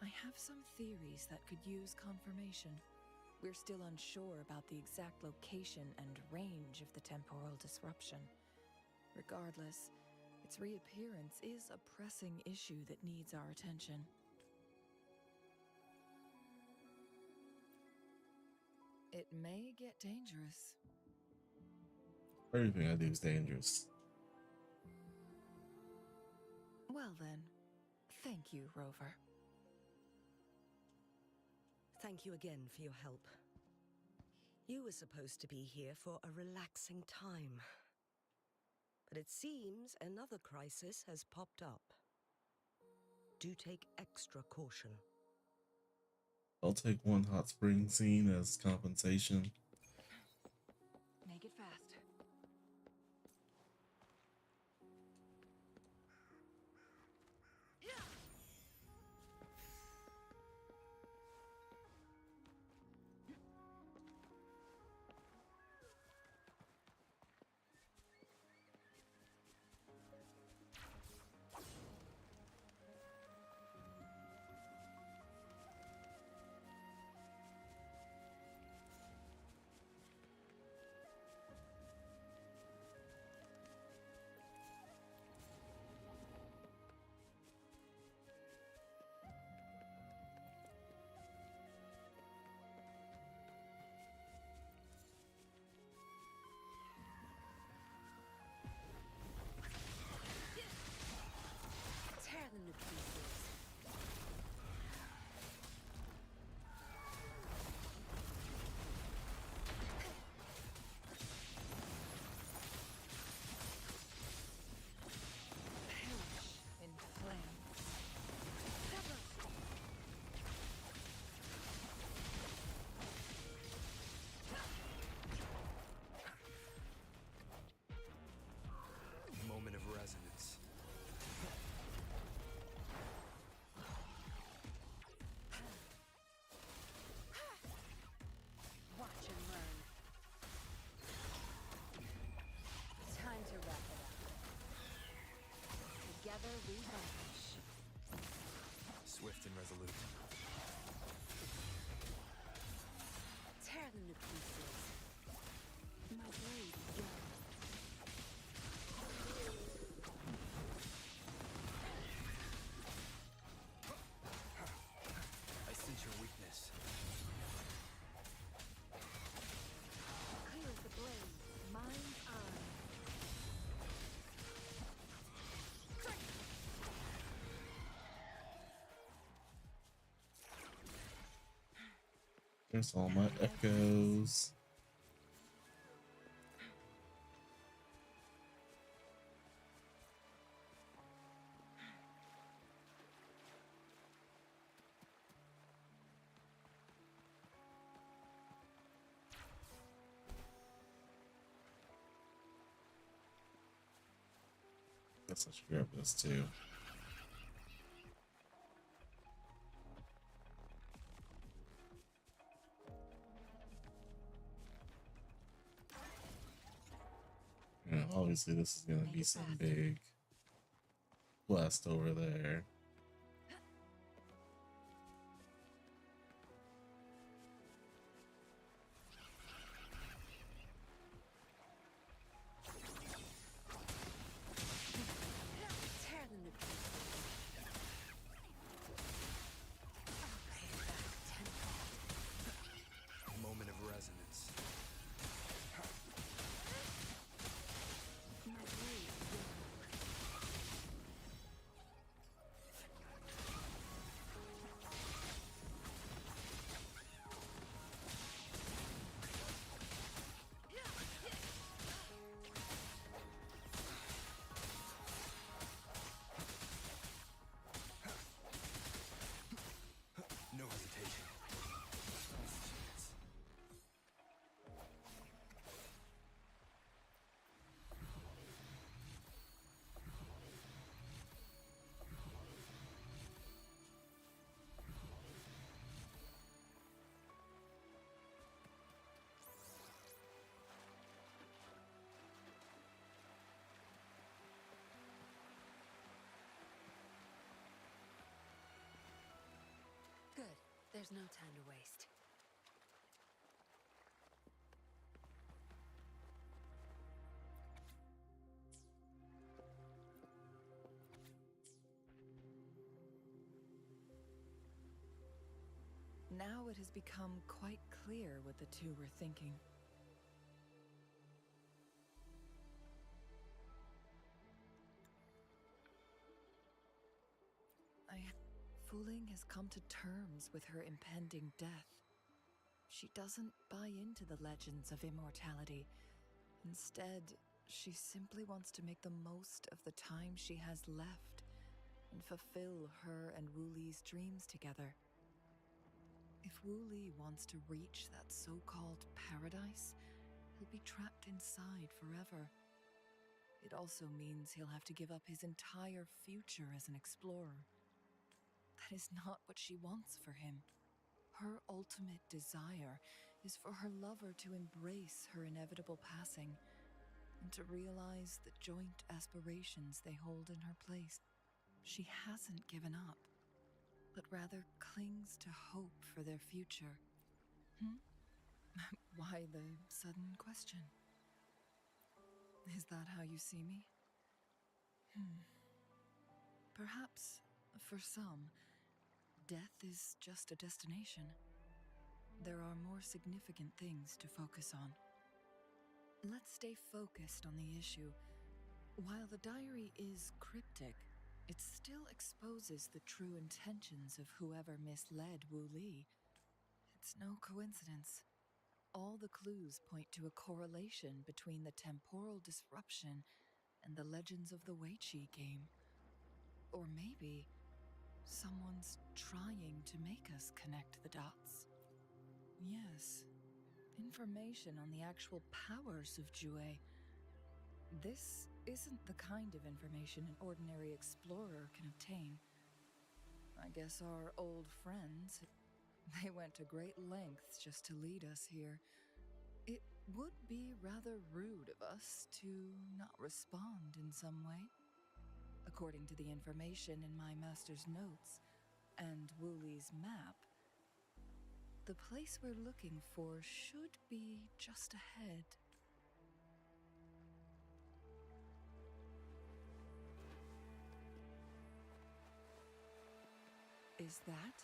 I have some theories that could use confirmation. We're still unsure about the exact location and range of the temporal disruption. Regardless, its reappearance is a pressing issue that needs our attention. It may get dangerous. Everything I do is dangerous. Well then, thank you, Rover. Thank you again for your help. You were supposed to be here for a relaxing time. But it seems another crisis has popped up. Do take extra caution. I'll take one hot spring scene as compensation. Make it fast. Tear them to pieces. Perish in flames. Moment of resonance. Watch and learn. Time to wrap it up. Together we vanquish. Swift and resolute. Tear them to pieces. My blade is young. I sense your weakness. Clear as the blade. Mine's eye. There's all my echoes. Guess I should grab this too. Yeah, obviously this is gonna be some big blast over there. Tear them to pieces. There's no time to waste. Now it has become quite clear what the two were thinking. Wuthering has come to terms with her impending death. She doesn't buy into the legends of immortality. Instead, she simply wants to make the most of the time she has left and fulfill her and Wuli's dreams together. If Wuli wants to reach that so-called paradise, he'll be trapped inside forever. It also means he'll have to give up his entire future as an explorer. That is not what she wants for him. Her ultimate desire is for her lover to embrace her inevitable passing and to realize the joint aspirations they hold in her place. She hasn't given up, but rather clings to hope for their future. Why the sudden question? Is that how you see me? Perhaps, for some, death is just a destination. There are more significant things to focus on. Let's stay focused on the issue. While the diary is cryptic, it still exposes the true intentions of whoever misled Wuli. It's no coincidence. All the clues point to a correlation between the temporal disruption and the legends of the Weiqi game. Or maybe someone's trying to make us connect the dots. Yes, information on the actual powers of Jue. This isn't the kind of information an ordinary explorer can obtain. I guess our old friends, they went to great lengths just to lead us here. It would be rather rude of us to not respond in some way. According to the information in my master's notes and Wuli's map, the place we're looking for should be just ahead. Is that?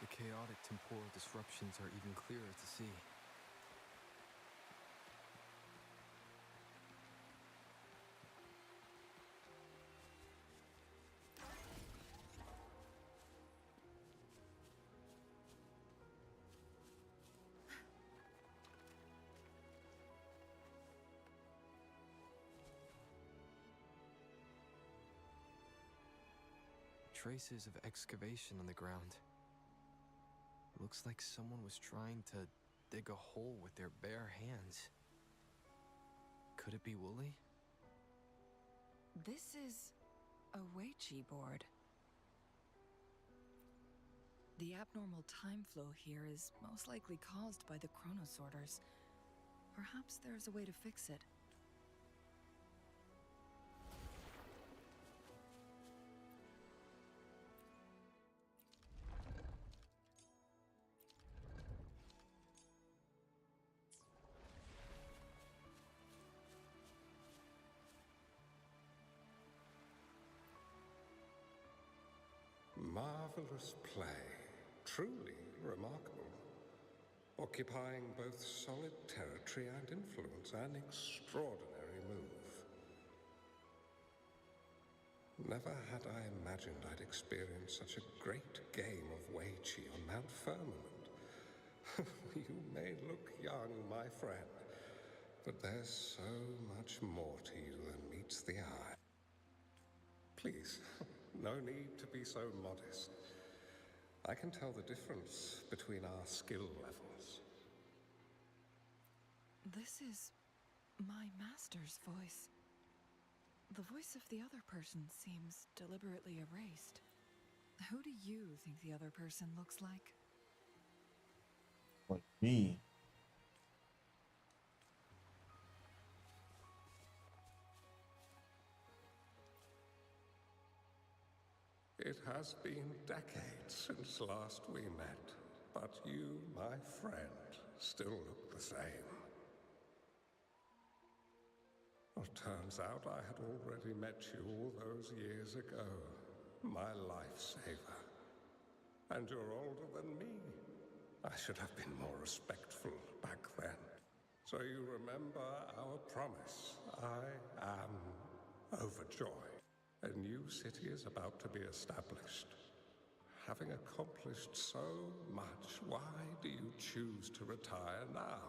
The chaotic temporal disruptions are even clearer to see. Traces of excavation on the ground. Looks like someone was trying to dig a hole with their bare hands. Could it be Wuli? This is a Weiqi board. The abnormal time flow here is most likely caused by the chronosorters. Perhaps there's a way to fix it. Marvelous play. Truly remarkable. Occupying both solid territory and influence, an extraordinary move. Never had I imagined I'd experience such a great game of Weiqi on Mount Firmament. You may look young, my friend, but there's so much more to you than meets the eye. Please, no need to be so modest. I can tell the difference between our skill levels. This is my master's voice. The voice of the other person seems deliberately erased. Who do you think the other person looks like? Like me. It has been decades since last we met, but you, my friend, still look the same. Well, turns out I had already met you all those years ago, my lifesaver. And you're older than me. I should have been more respectful back then. So you remember our promise. I am overjoyed. A new city is about to be established. Having accomplished so much, why do you choose to retire now?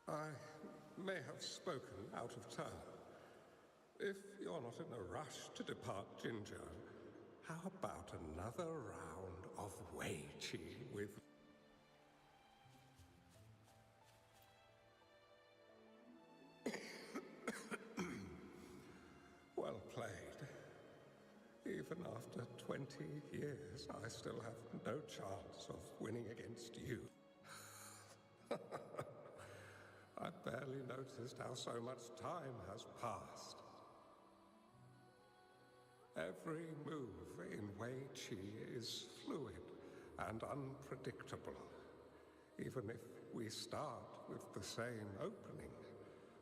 I may have spoken out of turn. If you're not in a rush to depart Jinzhou, how about another round of Weiqi with... Well played. Even after 20 years, I still have no chance of winning against you. I barely noticed how so much time has passed. Every move in Weiqi is fluid and unpredictable. Even if we start with the same opening,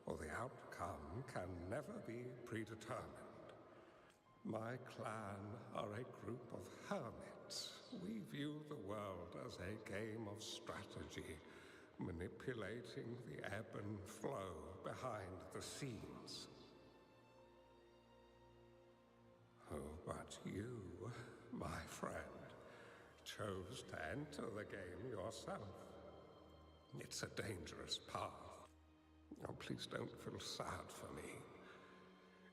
or the outcome can never be predetermined. My clan are a group of hermits. We view the world as a game of strategy, manipulating the ebb and flow behind the scenes. Oh, but you, my friend, chose to enter the game yourself. It's a dangerous path. Oh, please don't feel sad for me.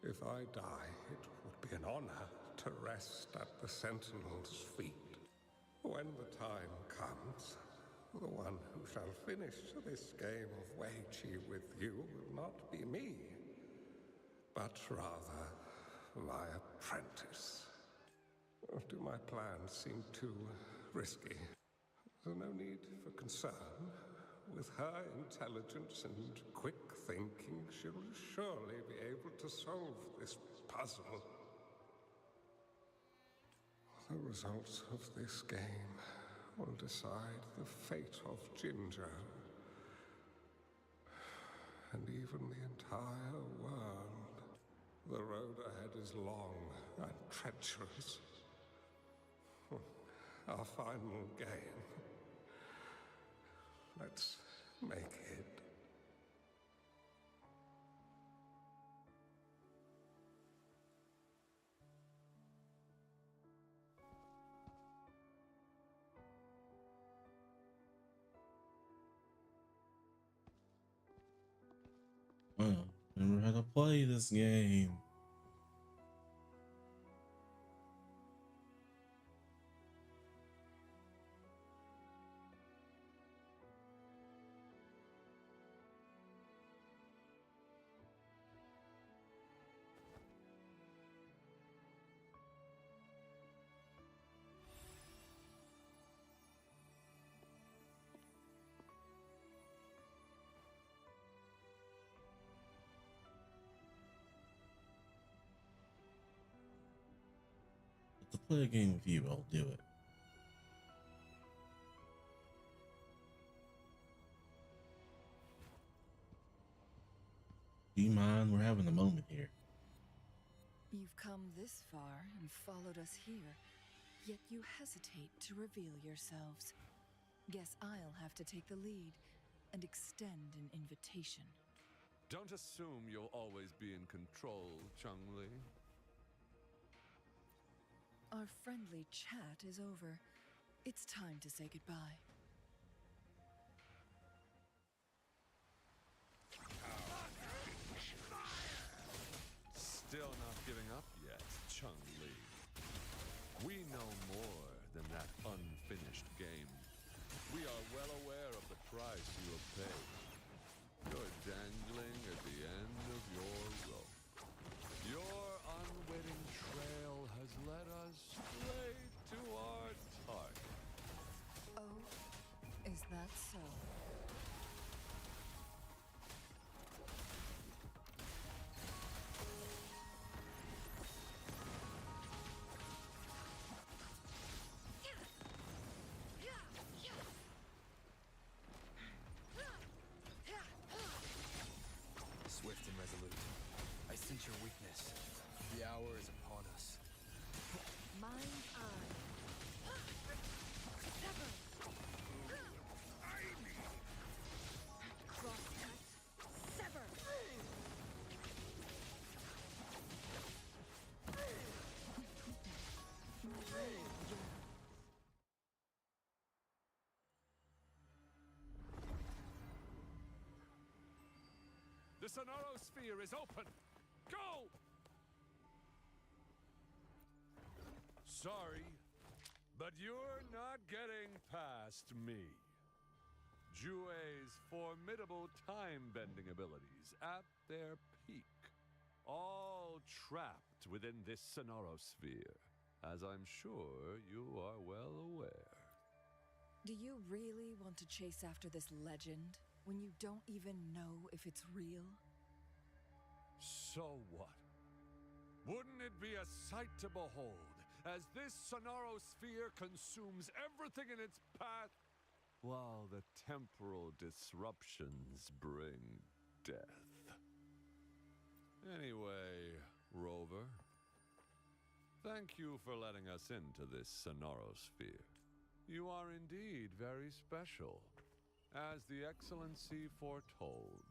If I die, it would be an honor to rest at the Sentinel's feet. When the time comes, the one who shall finish this game of Weiqi with you will not be me, but rather my apprentice. Do my plans seem too risky? There's no need for concern. With her intelligence and quick thinking, she'll surely be able to solve this puzzle. The results of this game will decide the fate of Jinzhou, and even the entire world. The road ahead is long and treacherous. Our final game. Let's make it. Remember how to play this game. To play a game with you, I'll do it. Do you mind? We're having a moment here. You've come this far and followed us here, yet you hesitate to reveal yourselves. Guess I'll have to take the lead and extend an invitation. Don't assume you'll always be in control, Changli. Our friendly chat is over. It's time to say goodbye. Still not giving up yet, Changli. We know more than that unfinished game. We are well aware of the price you have paid. You're dangling at the end of your rope. Your unwitting trail has led us straight to our target. Oh, Sense your weakness. The hour is upon us. Mind's eye. Sever. Cross cut. Sever. The Sonorosphere is open! Go! Sorry, but you're not getting past me. Jue's formidable time-bending abilities at their peak, all trapped within this Sonorosphere, as I'm sure you are well aware. Do you really want to chase after this legend when you don't even know if it's real? So what? Wouldn't it be a sight to behold as this Sonorosphere consumes everything in its path, while the temporal disruptions bring death? Anyway, Rover, thank you for letting us into this Sonorosphere. You are indeed very special, as the Excellency foretold.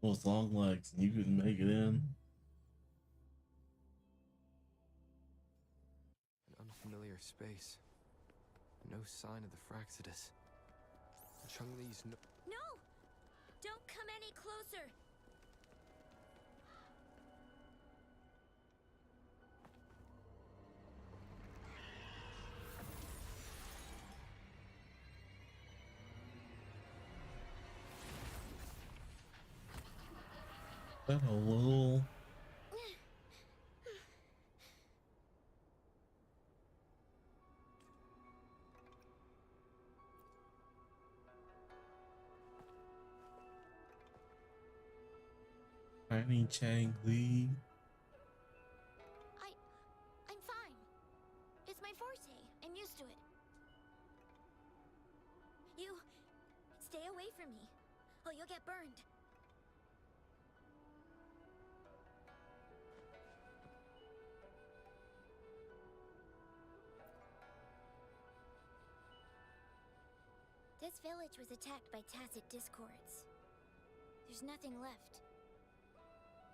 Those long legs, you couldn't make it in. An unfamiliar space. No sign of the Fraxidus. Changli's no... No! Don't come any closer! That a little... Tiny Changli. I'm fine. It's my forte. I'm used to it. You... stay away from me, or you'll get burned. This village was attacked by tacit discords. There's nothing left.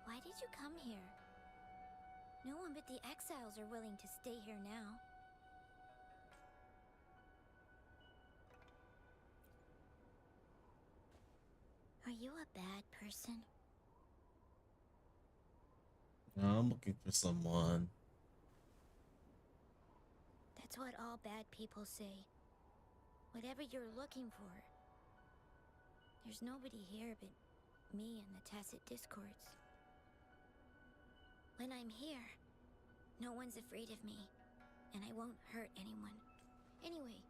Why did you come here? No one but the exiles are willing to stay here now. Are you a bad person? I'm looking for someone. That's what all bad people say. Whatever you're looking for. There's nobody here but me and the tacit discords. When I'm here, no one's afraid of me, and I won't hurt anyone. Anyway,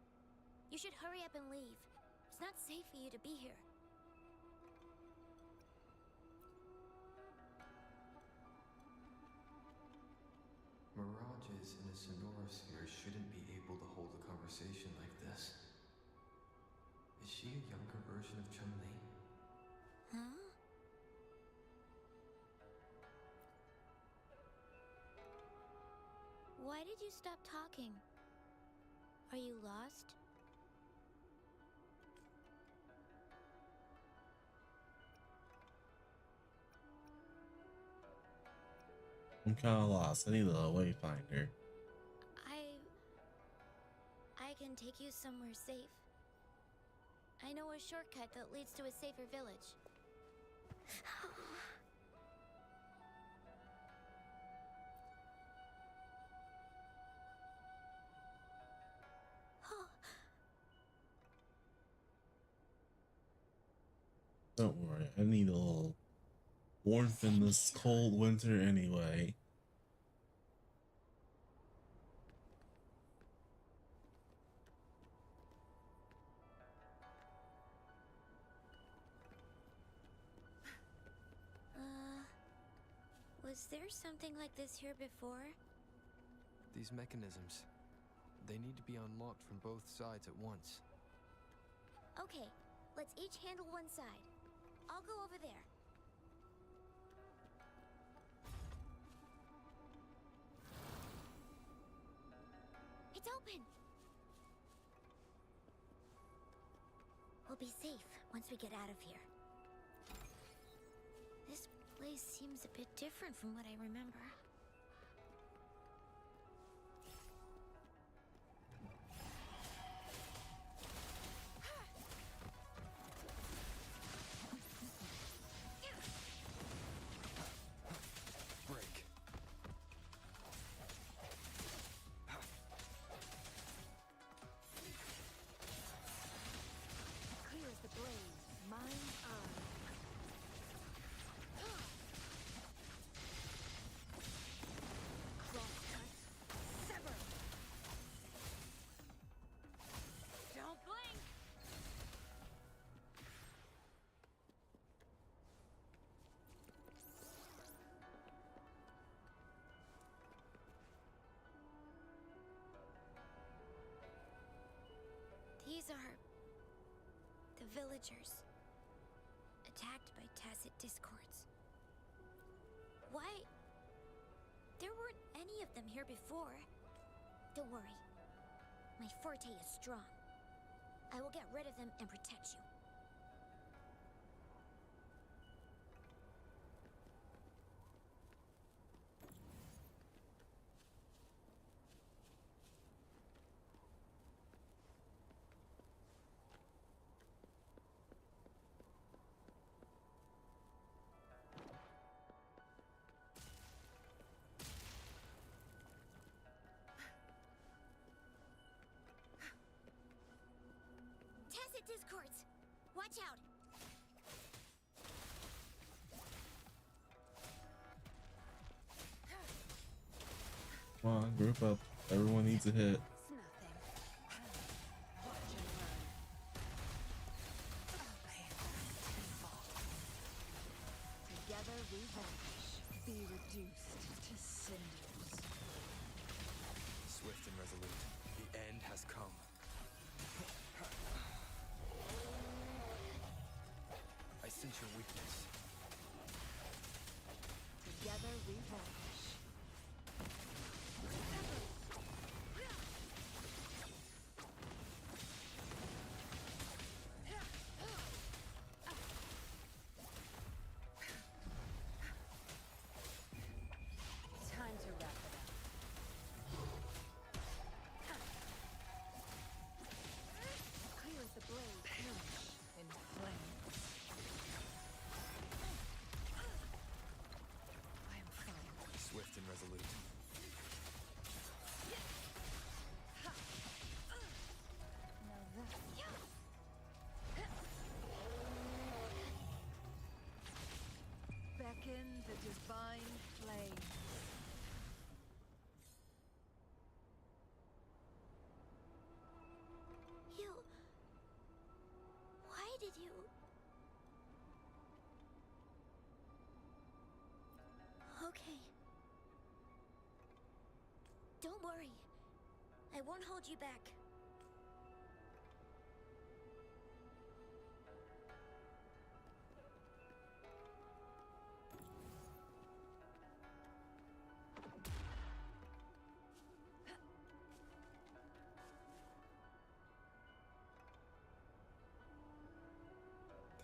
you should hurry up and leave. It's not safe for you to be here. Mirages in a Sonorosphere shouldn't be able to hold a conversation like this. Is she a younger version of Changli? Huh? Why did you stop talking? Are you lost? I'm kinda lost. I need a wayfinder. I can take you somewhere safe. I know a shortcut that leads to a safer village. Don't worry, I need a little warmth in this cold winter anyway. Was there something like this here before? These mechanisms, they need to be unlocked from both sides at once. Okay, let's each handle one side. I'll go over there. It's open! We'll be safe once we get out of here. This place seems a bit different from what I remember. Break. Clear as the blaze, mine eye. Cross cut, sever. Don't blink! These are the villagers, attacked by tacit discords. Why? There weren't any of them here before. Don't worry. My forte is strong. I will get rid of them and protect you. Tacit discords! Watch out! Come on, group up. Everyone needs a hit. It's nothing. Watch and learn. Together we vanish. Be reduced to cinders. Swift and resolute. The end has come. I sense your weakness. Together we vanish. Time to wrap it up. Clear as the blaze, perish In flames. I am fine. Swift and resolute. Now that. Beckon the divine flame. You... Why did you... Okay. Don't worry. I won't hold you back.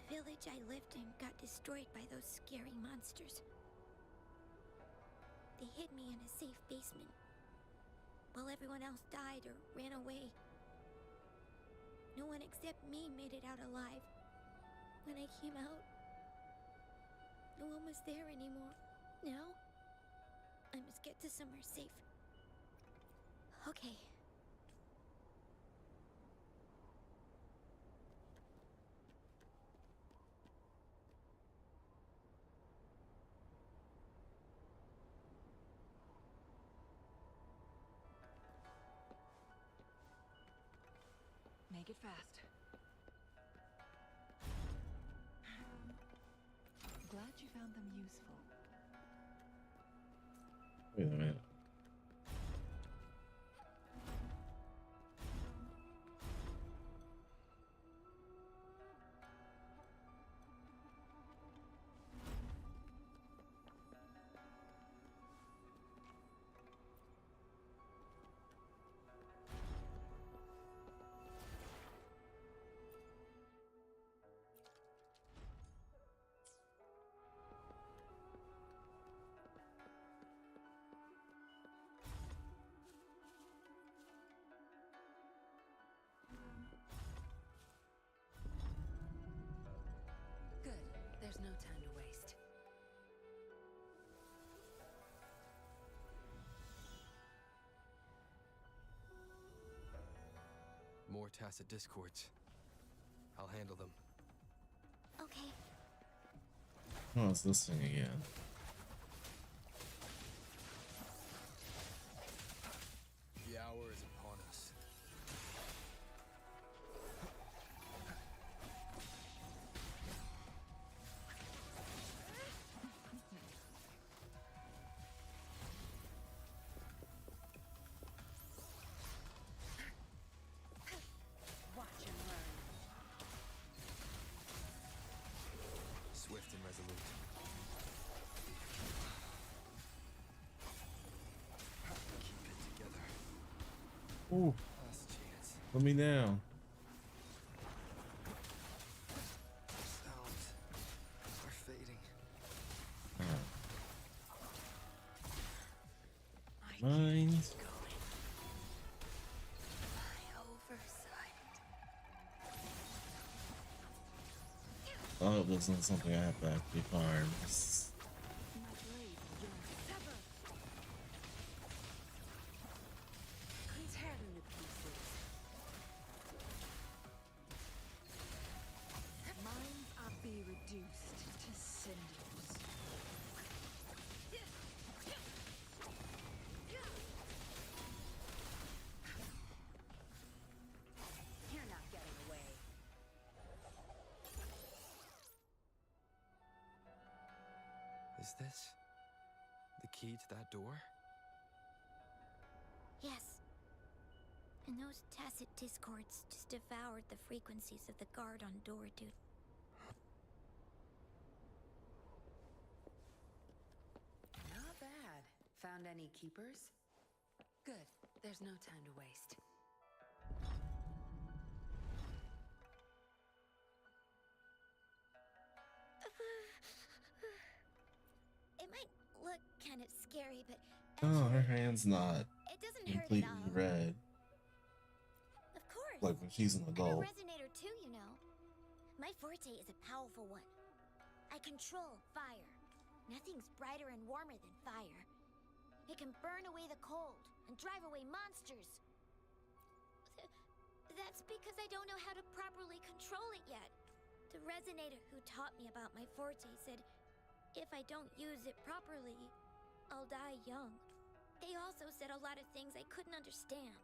The village I lived in got destroyed by those scary monsters. They hid me in a safe basement, while everyone else died or ran away. No one except me made it out alive. When I came out, no one was there anymore. Now, I must get to somewhere safe. Okay. Make it fast. Glad you found them useful. Wait a minute. more tacit discords. I'll handle them. Okay. Oh, it's this thing again. The hour is upon us. Watch and learn. Swift and resolute. Keep it together. Ooh, Last chance. put me down. Sounds are fading. Mine. My oversight. Oh, it wasn't something I have to actually farm. It's- My blade, yuan. Sever. Tear them to pieces. Minds are be reduced to cinders. You're not getting away. Is this the key to that door? Yes. And those tacit discords just devoured the frequencies of the guard on door duty. Not bad. Found any keepers? Good. There's no time to waste. It might look kind of scary, but Oh, her hand's not it doesn't hurt at completely all. red. Of course. Like when she's an I'm a adult. resonator too, you know. My forte is a powerful one. I control fire. Nothing's brighter and warmer than fire. It can burn away the cold and drive away monsters. That's because I don't know how to properly control it yet. The resonator who taught me about my forte said if I don't use it properly, I'll die young. They also said a lot of things I couldn't understand.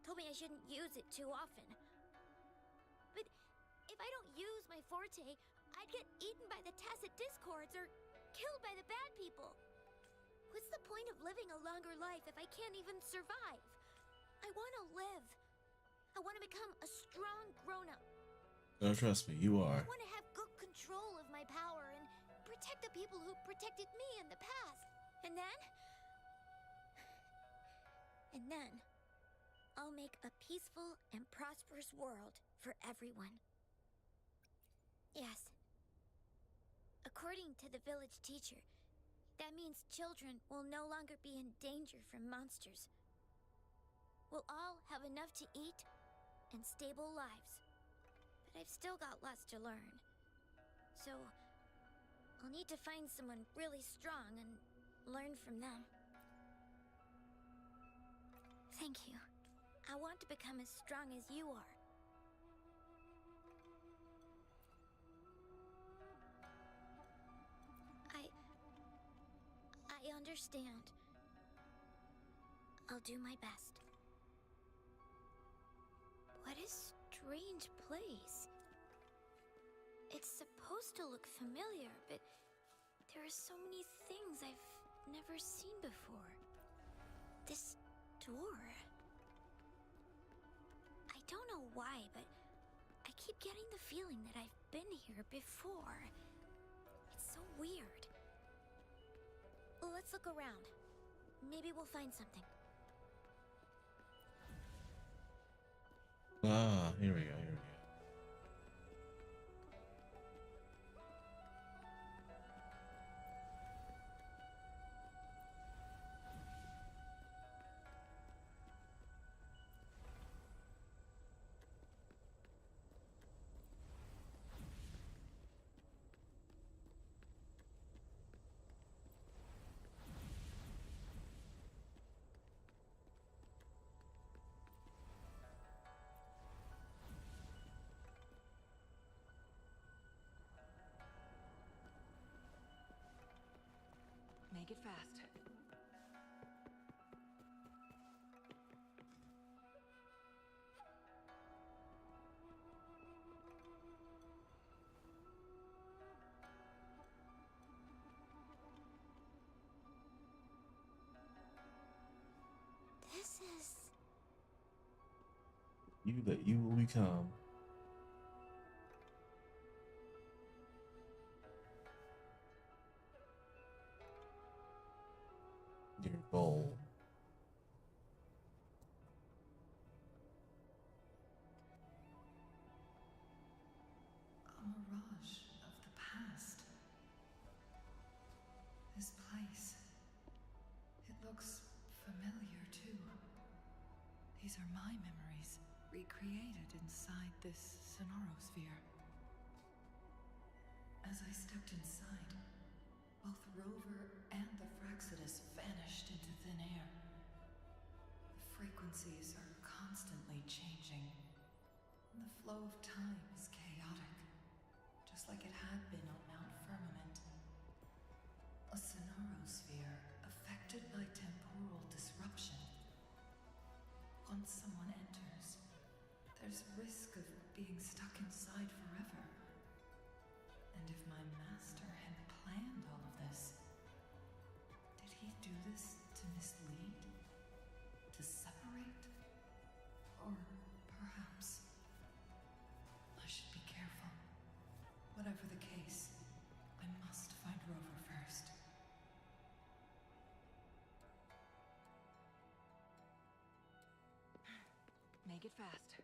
Told me I shouldn't use it too often. But if I don't use my forte, I'd get eaten by the tacit discords or killed by the bad people. What's the point of living a longer life if I can't even survive? I want to live. I want to become a strong grown-up. No, trust me, you are. I want to have good control of my power and protect the people who protected me in the past. And then I'll make a peaceful and prosperous world for everyone. Yes. According to the village teacher, that means children will no longer be in danger from monsters. We'll all have enough to eat and stable lives. But I've still got lots to learn. So I'll need to find someone really strong and learn from them. Thank you. I want to become as strong as you are. I understand. I'll do my best. What a strange place. It's supposed to look familiar, but there are so many things I've never seen before. This door. I don't know why, but I keep getting the feeling that I've been here before. It's so weird. Let's look around. Maybe we'll find something. Ah, here we go, here we go. Make it fast. This is... You that you will become. Your goal. A mirage of the past. This place. It looks familiar too. These are my memories, recreated inside this sonorosphere. As I stepped inside, both Rover and the Fraxidus vanished into thin air. The frequencies are constantly changing. And the flow of time is chaotic, just like it had been on Mount Firmament. A sonorosphere affected by temporal disruption. Once someone enters, there's risk of being stuck inside forever. And if my master had planned all of this, did he do this to mislead? To separate? Or perhaps I should be careful. Whatever the case, I must find Rover first. Make it fast.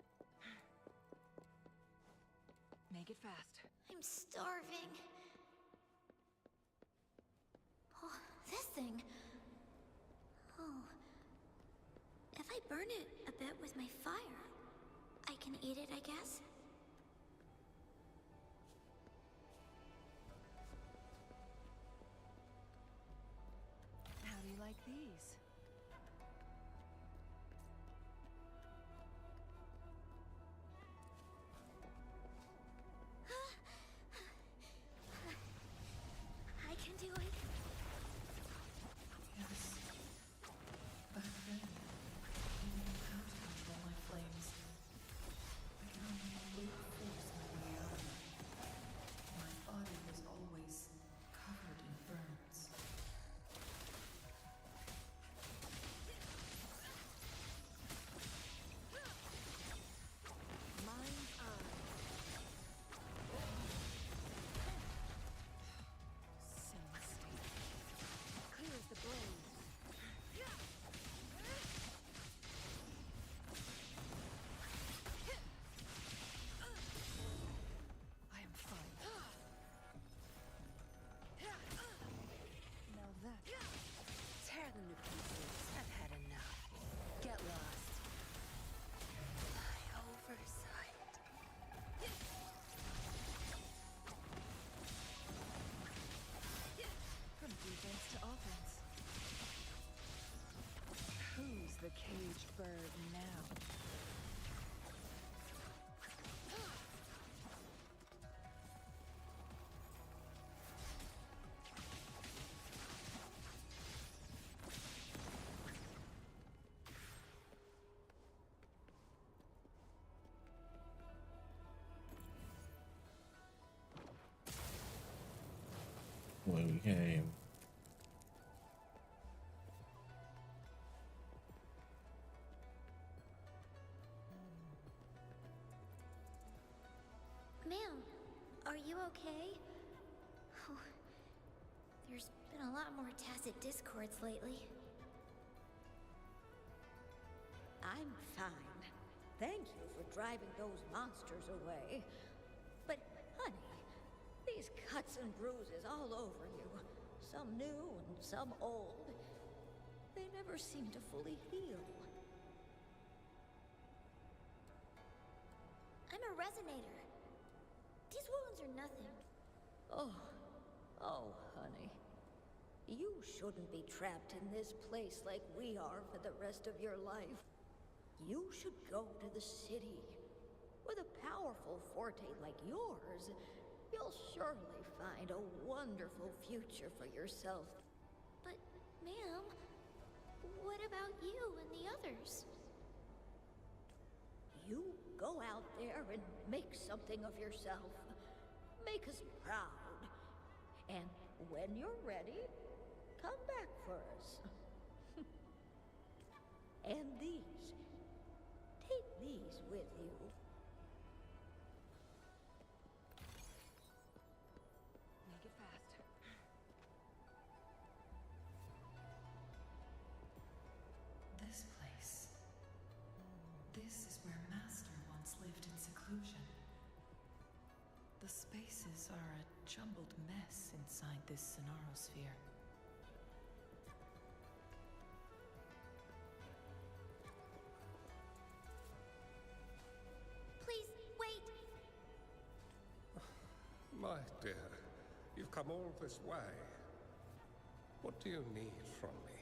Make it fast. I'm starving. Oh, this thing. Oh. If I burn it a bit with my fire, I can eat it, I guess? How do you like these? I can do it. Yes. Back then, I didn't know how to control my flames. I could only brute force my way out of it. My body was always covered in burns. Mind's eye. So mistaken. Clear as the blade. I am fine. Now that... Tear them to pieces. I've had enough. Get lost. My oversight. From defense to offense. Who's the caged bird now? Way we came. Ma'am, are you okay? Oh, there's been a lot more tacit discords lately. I'm fine. Thank you for driving those monsters away. But, honey, these cuts and bruises all over you, some new and some old, they never seem to fully heal. I'm a resonator. These wounds are nothing. Oh, honey. You shouldn't be trapped in this place like we are for the rest of your life. You should go to the city. With a powerful forte like yours, you'll surely find a wonderful future for yourself. But Ma'am, what about you and the others? You go out there and make something of yourself. Make us proud. And when you're ready, come back for us. And these. Take these with you. Make it fast. This place. This is where Master once lived in seclusion. The spaces are a jumbled mess inside this Sonarosphere. Please, wait! My dear, you've come all this way. What do you need from me?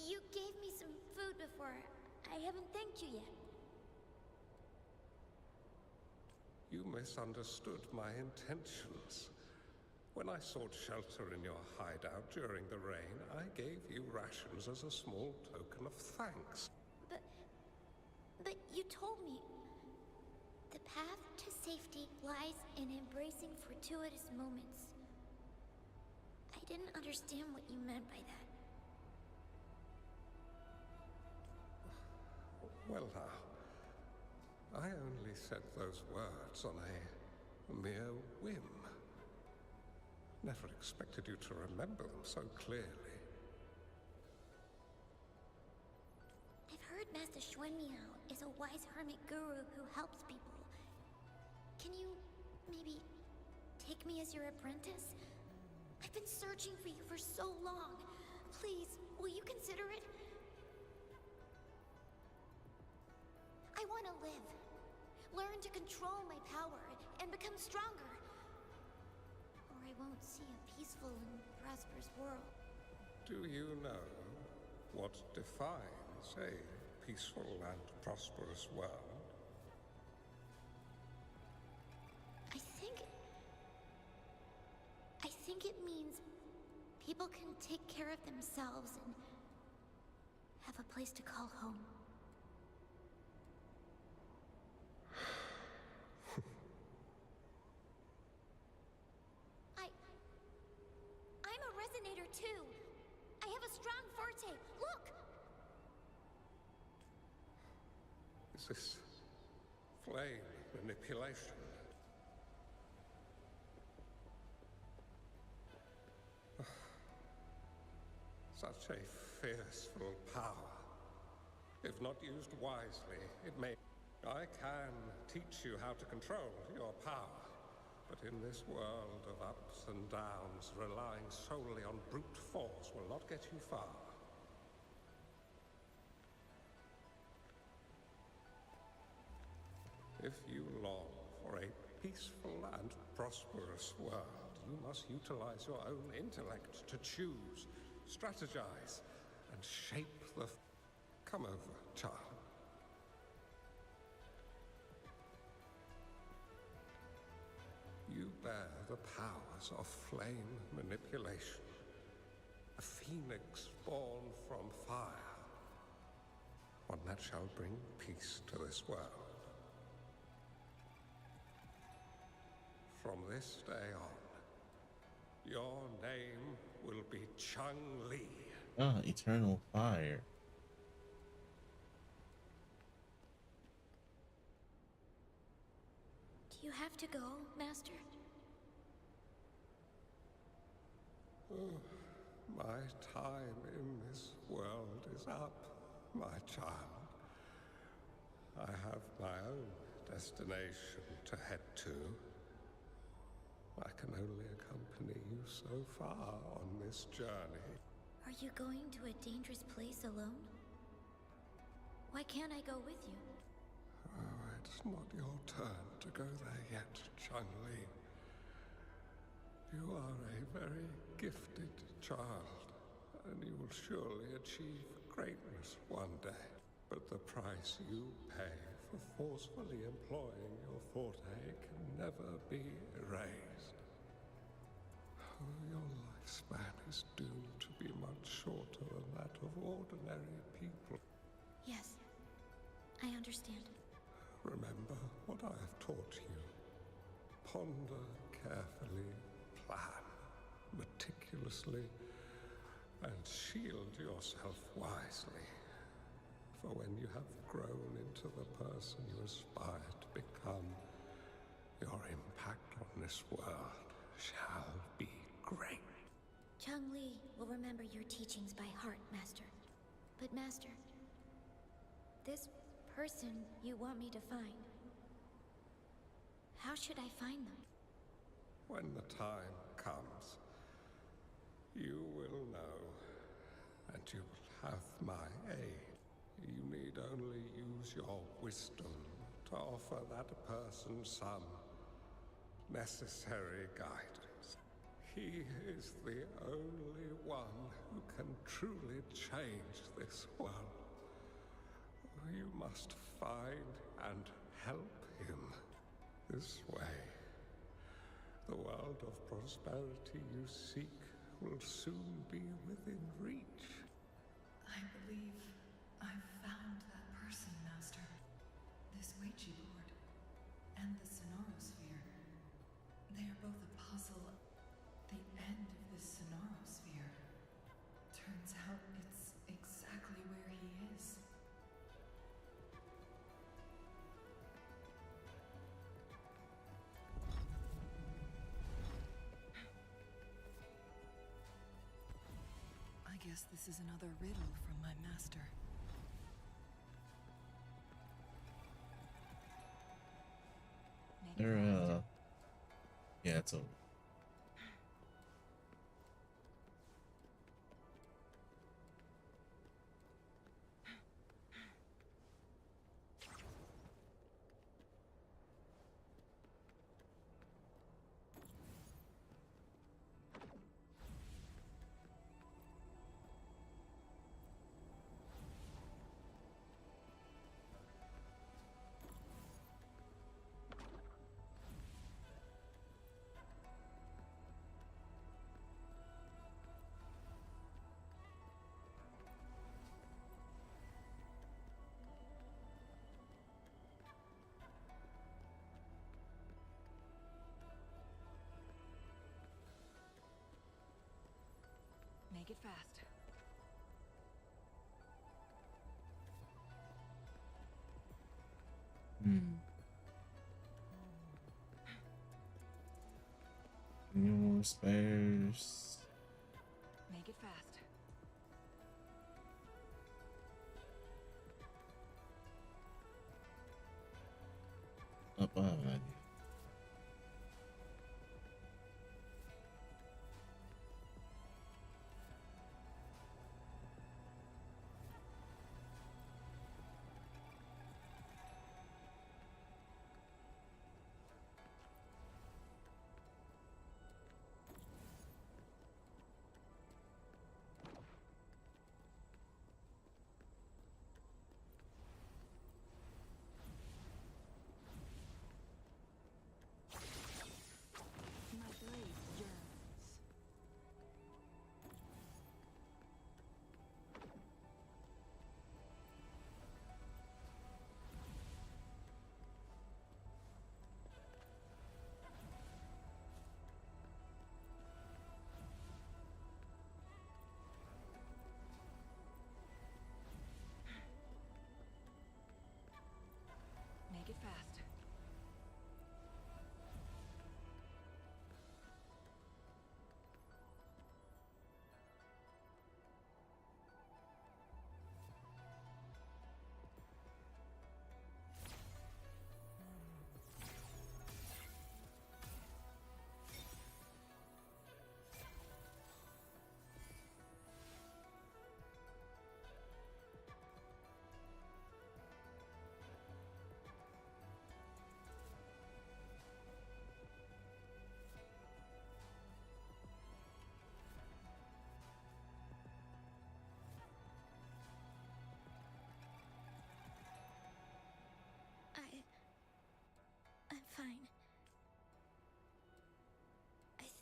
You gave me some food before. I haven't thanked you yet. You misunderstood my intentions. When I sought shelter in your hideout during the rain, I gave you rations as a small token of thanks. But you told me the path to safety lies in embracing fortuitous moments. I didn't understand what you meant by that. Well now, I only said those words on a mere whim. Never expected you to remember them so clearly. I've heard Master Xuanmiao is a wise hermit guru who helps people. Can you maybe take me as your apprentice? I've been searching for you for so long. Please, will you consider it? I want to live. Learn to control my power and become stronger. Or I won't see a peaceful and prosperous world. Do you know what defines a peaceful and prosperous world? I think it means people can take care of themselves and have a place to call home. I'm a resonator too. I have a strong forte. Look! Is this flame manipulation? Such a fearful power. If not used wisely, it may... I can teach you how to control your power. But in this world of ups and downs, relying solely on brute force will not get you far. If you long for a peaceful and prosperous world, you must utilize your own intellect to choose, strategize, and shape the... Come over, child. You bear the powers of flame manipulation. A phoenix born from fire. One that shall bring peace to this world. From this day on, your name will be Changli. Ah, eternal fire. Do you have to go, Master? Oh, my time in this world is up, my child. I have my own destination to head to. I can only accompany you so far on this journey. Are you going to a dangerous place alone? Why can't I go with you? Oh, it's not your turn to go there yet, Changli. You are a very gifted child, and you will surely achieve greatness one day. But the price you pay for forcefully employing your forte can never be erased. Your lifespan is doomed to be much shorter than that of ordinary people. Yes, I understand. Remember what I have taught you. Ponder carefully, plan meticulously, and shield yourself wisely. For when you have grown into the person you aspire to become, your impact on this world shall be great. Changli will remember your teachings by heart, Master. But Master, this person you want me to find, how should I find them? When the time comes, you will know, and you will have my aid. You need only use your wisdom to offer that person some necessary guidance. He is the only one who can truly change this world. You must find and help him. This way, the world of prosperity you seek will soon be within reach. I believe I've found that person, Master. This Weichi board and the Sonorosphere. They are both a puzzle. The end of this Sonorosphere. Turns out it's exactly where he is. I guess this is another riddle from my master. They're, yeah, it's over. Make it fast. Any more spares? Make it fast. Up ahead.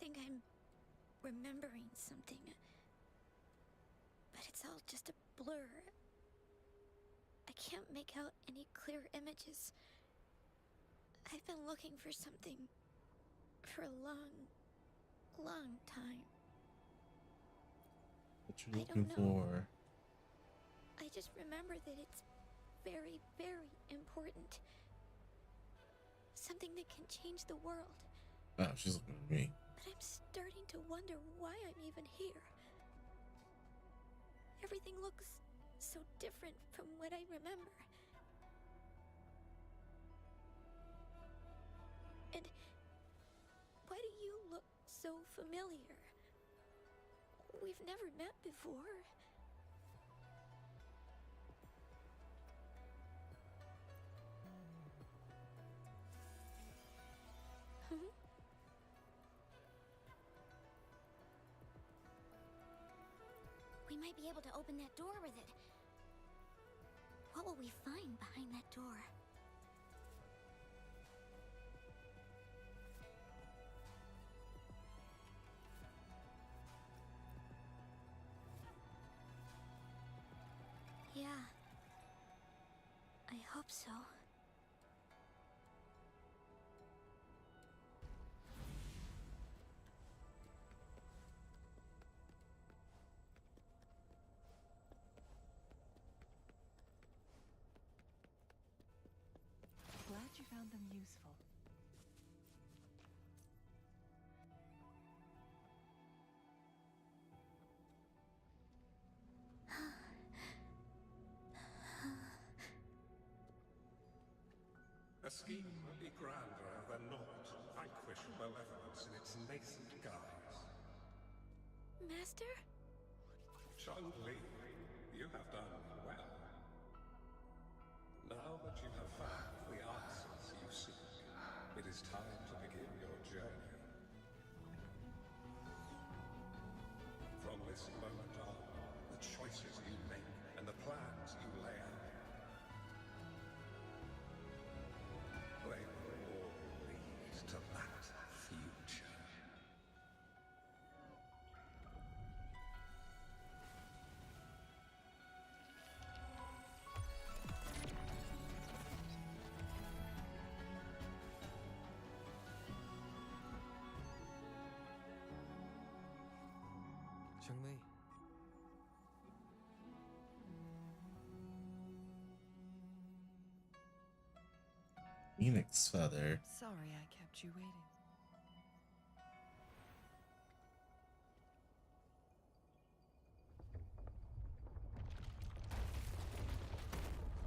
think I'm remembering something, but it's all just a blur. I can't make out any clear images. I've been looking for something for a long, long time. What you looking for? I just remember that it's very, very important. Something that can change the world. Oh, she's looking at me. But I'm starting to wonder why I'm even here. Everything looks so different from what I remember. And why do you look so familiar? We've never met before. We might be able to open that door with it. What will we find behind that door? Yeah. I hope so. Glad you found them useful. A scheme would be grander than naught. Vanquish malevolence in its nascent guise. Master? Changli, you have done well. Now that you have found the answers you seek, it is time to begin your journey. From this moment on, the choices you make and the plans you lay out, they will all lead to that future. Changli. Phoenix feather. Sorry I kept you waiting.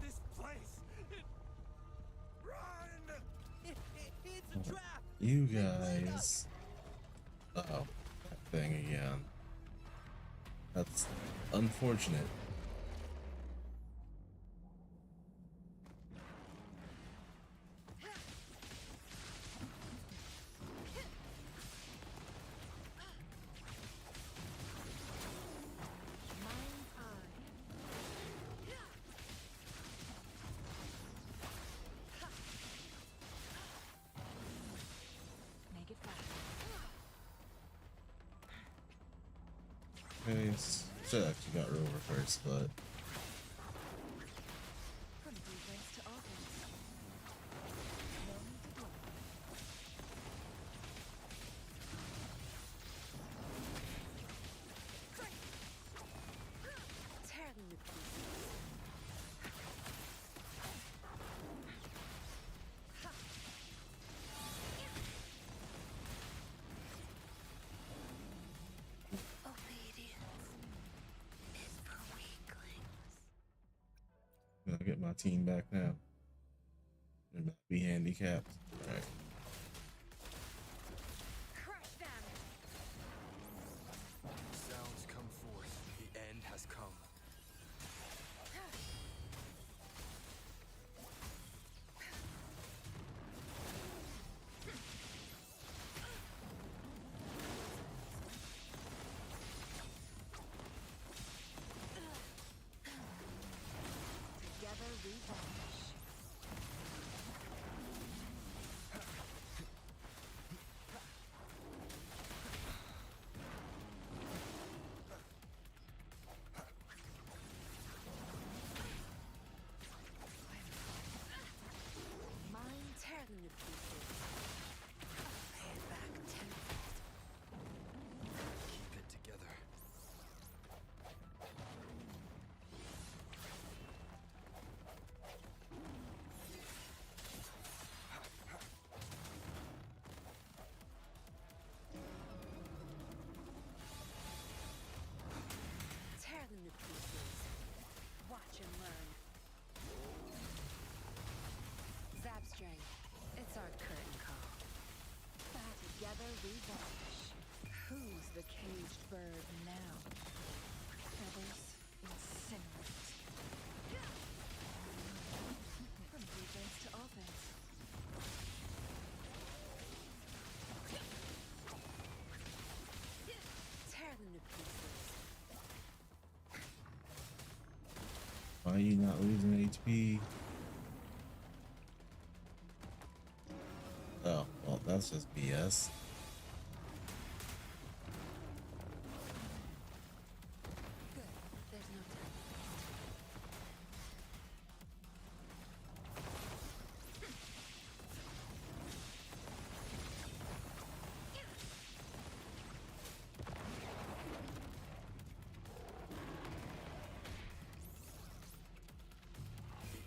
This place! Run! It's a trap! You guys. Uh-oh. That thing again. That's unfortunate. Make it fast. Nice. Should have actually got her over first, but From defense to offense. No need to dwell. Tear them to pieces. I'm gonna get my team back now. They're not be handicapped. Alright. Crush them. Sounds come forth. The end has come. Together we vanish. Why are you not losing HP? Oh, well, that's just BS.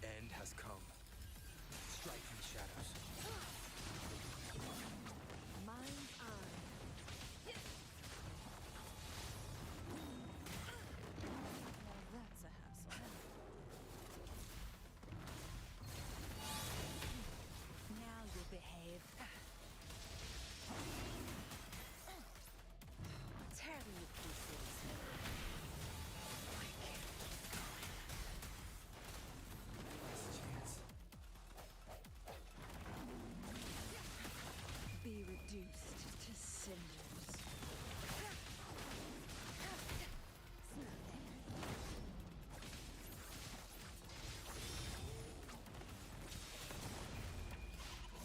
The end has come. Strike from the shadows. Mind's eye. Now that's a hassle. Now you'll behave. Tear me to pieces. Last chance. Be reduced to cinders.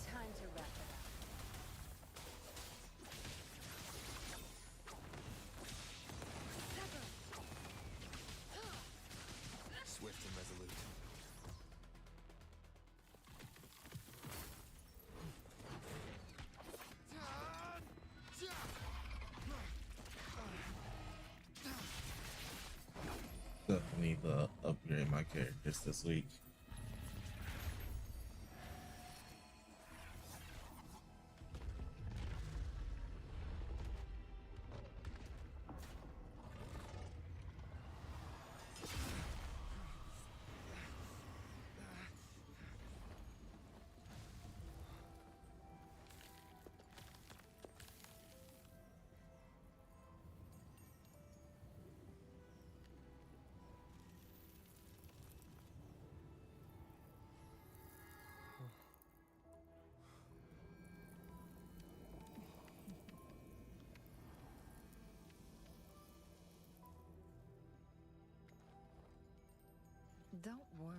Time to wrap it up. Swift and resolute. Definitely need to upgrade my characters this week. Don't worry.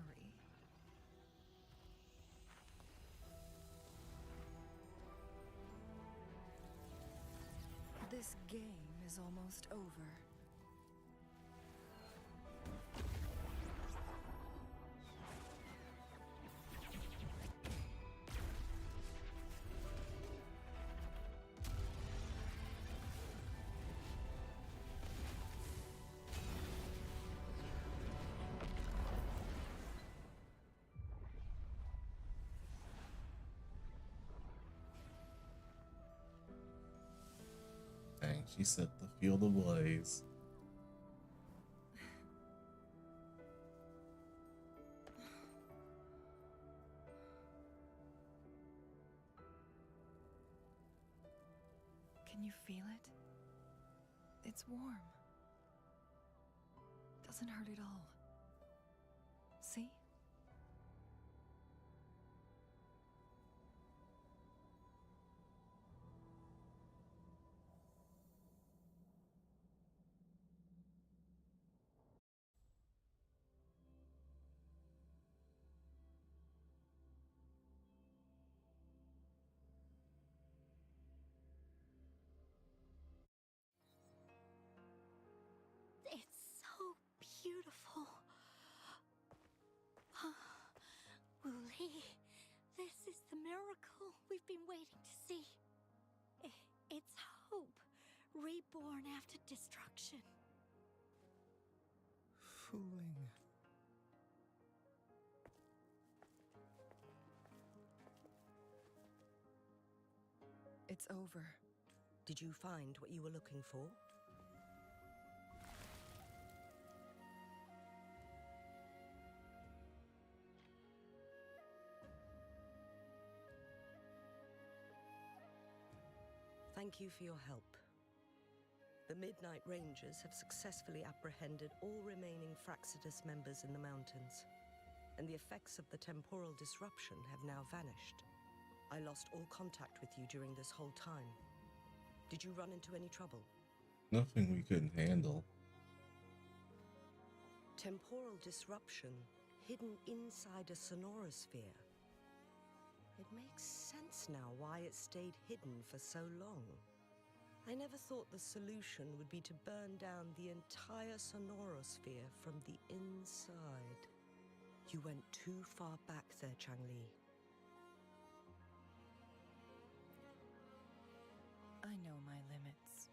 This game is almost over. Dang, she set the field ablaze. Can you feel it? It's warm. Doesn't hurt at all. See? It's so beautiful. Wooly, this is the miracle we've been waiting to see. It's hope, reborn after destruction. Fooling. It's over. Did you find what you were looking for? Thank you for your help. The Midnight Rangers have successfully apprehended all remaining Fraxidus members in the mountains, and the effects of the temporal disruption have now vanished. I lost all contact with you during this whole time. Did you run into any trouble? Nothing we couldn't handle. Temporal disruption hidden inside a sonorosphere. It makes sense now why it stayed hidden for so long. I never thought the solution would be to burn down the entire sonorosphere from the inside. You went too far back there, Changli. I know my limits.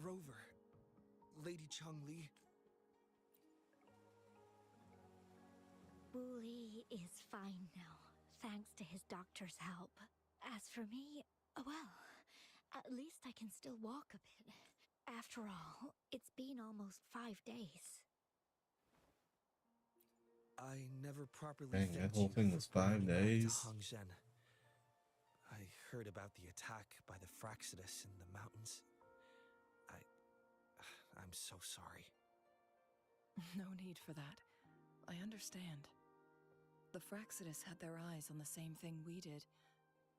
Rover, Lady Changli. Wu Li is fine now, thanks to his doctor's help. As for me, well, at least I can still walk a bit. After all, it's been almost 5 days. I never properly Dang, that thanked whole you thing for was 5 bringing me back days. to Hongzhen. I heard about the attack by the Fraxidus in the mountains. I'm so sorry. No need for that. I understand. The Fraxidus had their eyes on the same thing we did.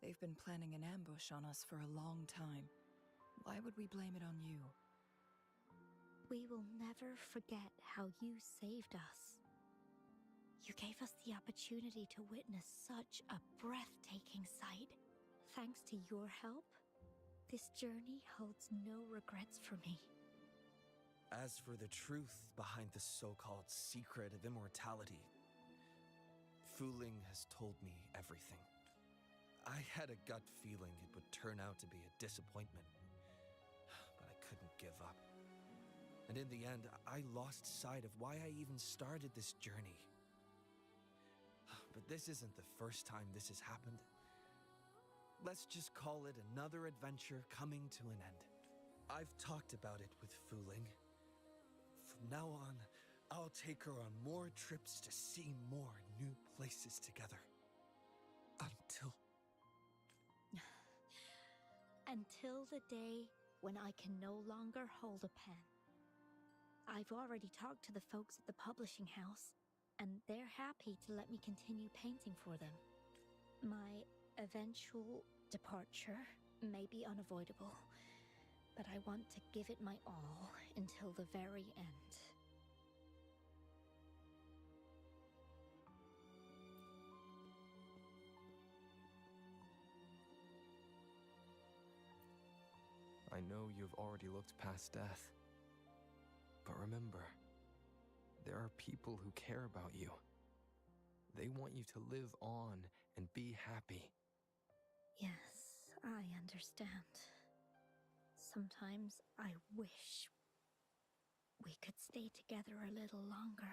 They've been planning an ambush on us for a long time. Why would we blame it on you? We will never forget how you saved us. You gave us the opportunity to witness such a breathtaking sight. Thanks to your help, this journey holds no regrets for me. As for the truth behind the so-called secret of immortality, Fuling has told me everything. I had a gut feeling it would turn out to be a disappointment, but I couldn't give up. And in the end, I lost sight of why I even started this journey. But this isn't the first time this has happened. Let's just call it another adventure coming to an end. I've talked about it with Fuling. From now on, I'll take her on more trips to see more new places together. Until the day when I can no longer hold a pen. I've already talked to the folks at the publishing house, and they're happy to let me continue painting for them. My eventual departure may be unavoidable, but I want to give it my all until the very end. I know you've already looked past death. But remember, there are people who care about you. They want you to live on and be happy. Yes, I understand. Sometimes I wish we could stay together a little longer,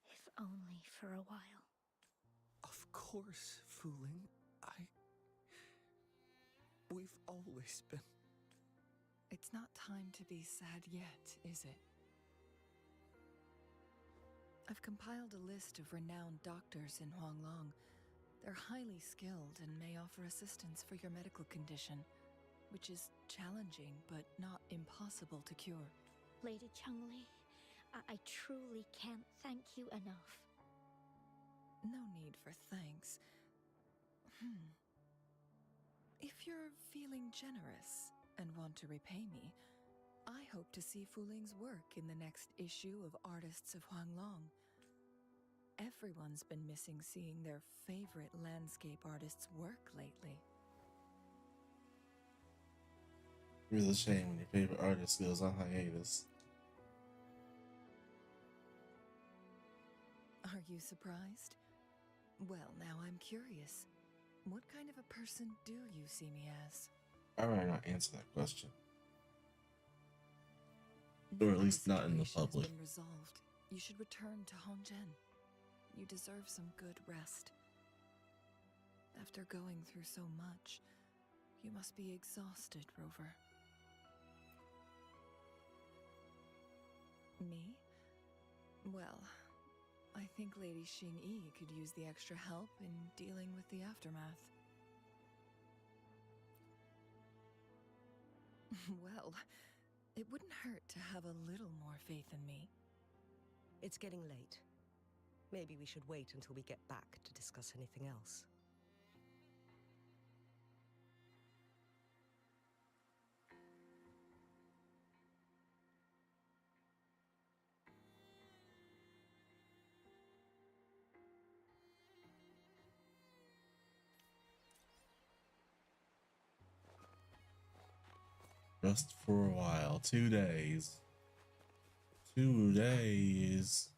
if only for a while. Of course, Fuling. We've always been... It's not time to be sad yet, is it? I've compiled a list of renowned doctors in Huanglong. They're highly skilled and may offer assistance for your medical condition, which is challenging but not impossible to cure. Lady Changli, I truly can't thank you enough. No need for thanks. If you're feeling generous and want to repay me, I hope to see Fuling's work in the next issue of Artists of Huanglong. Everyone's been missing seeing their favorite landscape artists work lately. It's a shame when your favorite artist goes on hiatus. Are you surprised? Well, now I'm curious. What kind of a person do you see me as? I'd rather not answer that question. Or at least not in the Situation has public. been resolved. You should return to Hongzhen. You deserve some good rest. After going through so much, you must be exhausted, Rover. Me? Well, I think Lady Xing-Yi could use the extra help in dealing with the aftermath. Well, it wouldn't hurt to have a little more faith in me. It's getting late. Maybe we should wait until we get back to discuss anything else. Just for a while. 2 days. 2 days.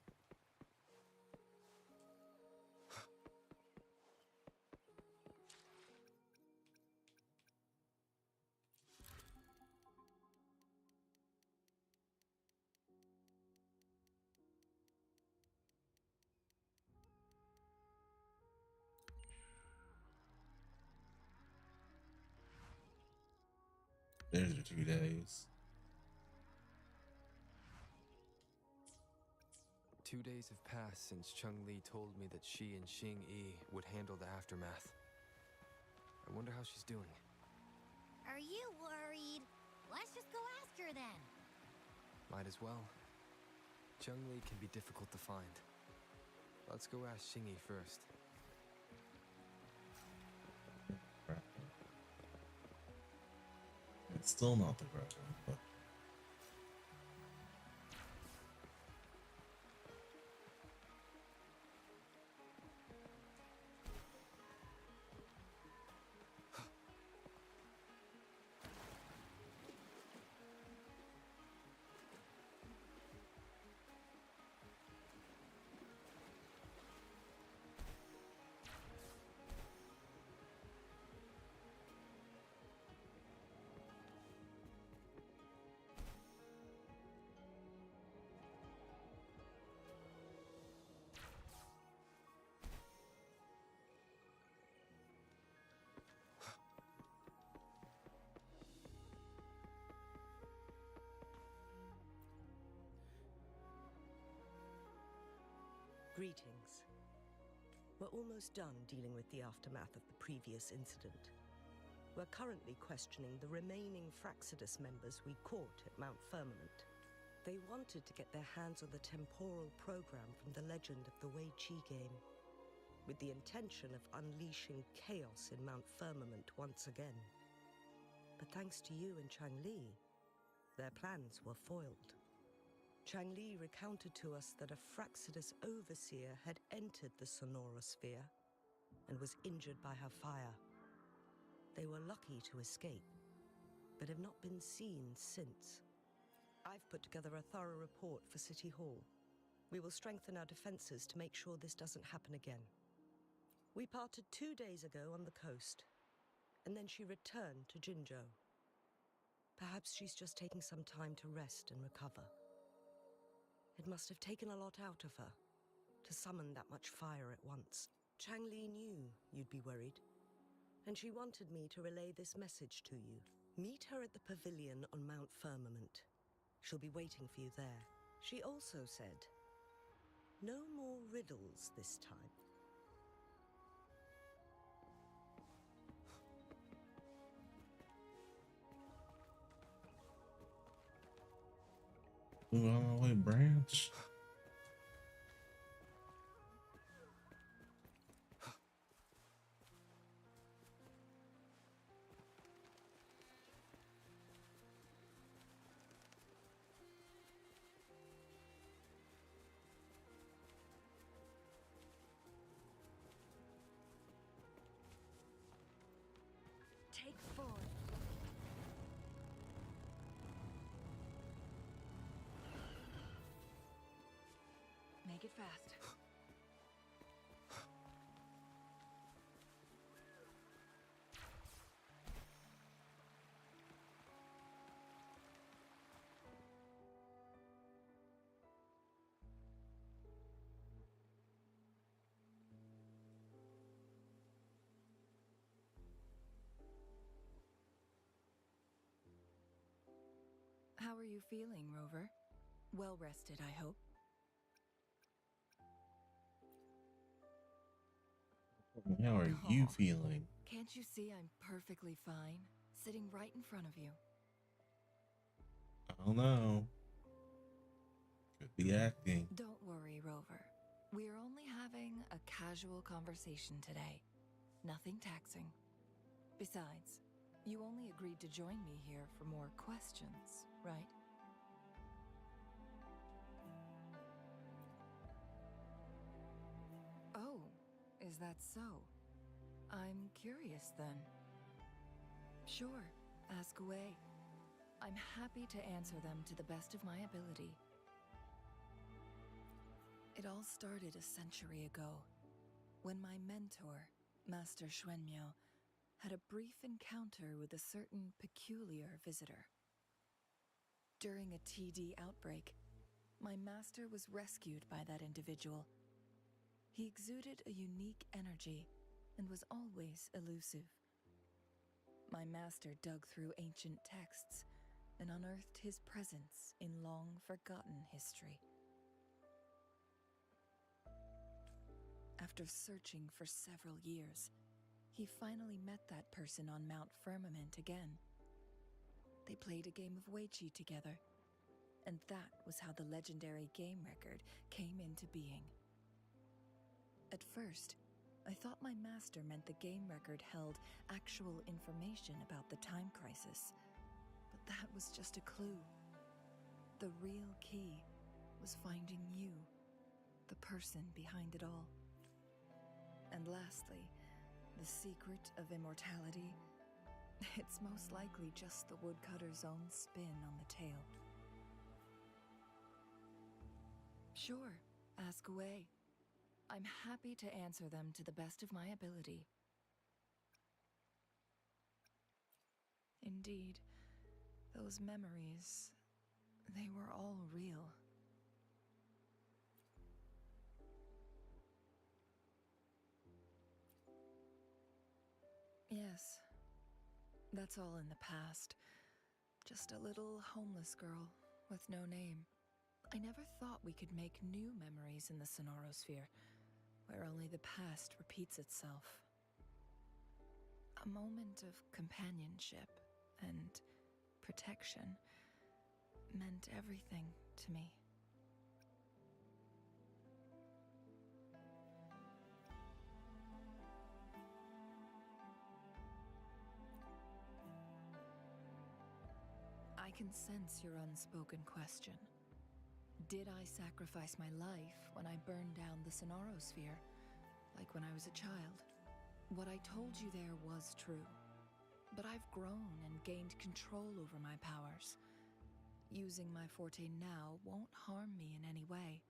There's your 2 days. 2 days have passed since Changli told me that she and Xing Yi would handle the aftermath. I wonder how she's doing. Are you worried? Let's just go ask her then. Might as well. Changli can be difficult to find. Let's go ask Xing Yi first. It's still not the right one, but Greetings. We're almost done dealing with the aftermath of the previous incident. We're currently questioning the remaining Fraxidus members we caught at Mount Firmament. They wanted to get their hands on the temporal program from the legend of the Wei Qi game, with the intention of unleashing chaos in Mount Firmament once again. But thanks to you and Changli, their plans were foiled. Changli recounted to us that a Fraxidus overseer had entered the Sonora Sphere and was injured by her fire. They were lucky to escape, but have not been seen since. I've put together a thorough report for City Hall. We will strengthen our defenses to make sure this doesn't happen again. We parted 2 days ago on the coast, and then she returned to Jinzhou. Perhaps she's just taking some time to rest and recover. It must have taken a lot out of her to summon that much fire at once. Changli knew you'd be worried, and she wanted me to relay this message to you. Meet her at the pavilion on Mount Firmament. She'll be waiting for you there. She also said, no more riddles this time. move on my way, branch. Take 4. Make it fast. How are you feeling, Rover? Well rested, I hope. How are you feeling? Can't you see I'm perfectly fine, sitting right in front of you? I don't know. Could be acting. Don't worry, Rover. We're only having a casual conversation today. Nothing taxing. Besides, you only agreed to join me here for more questions, right? Oh, is that so? I'm curious then. Sure, ask away. I'm happy to answer them to the best of my ability. It all started a century ago, when my mentor, Master Xuanmiao, had a brief encounter with a certain peculiar visitor. During a TD outbreak, my master was rescued by that individual. He exuded a unique energy and was always elusive. My master dug through ancient texts and unearthed his presence in long-forgotten history. After searching for several years, he finally met that person on Mount Firmament again. They played a game of Weiqi together, and that was how the legendary game record came into being. At first, I thought my master meant the game record held actual information about the time crisis, but that was just a clue. The real key was finding you, the person behind it all. And lastly, the secret of immortality, it's most likely just the woodcutter's own spin on the tale. Sure, ask away. I'm happy to answer them to the best of my ability. Indeed, those memories, they were all real. Yes, that's all in the past. Just a little homeless girl with no name. I never thought we could make new memories in the Sonorosphere, where only the past repeats itself. A moment of companionship and protection meant everything to me. I can sense your unspoken question. Did I sacrifice my life when I burned down the Sonorosphere, like when I was a child? What I told you there was true, but I've grown and gained control over my powers. Using my forte now won't harm me in any way.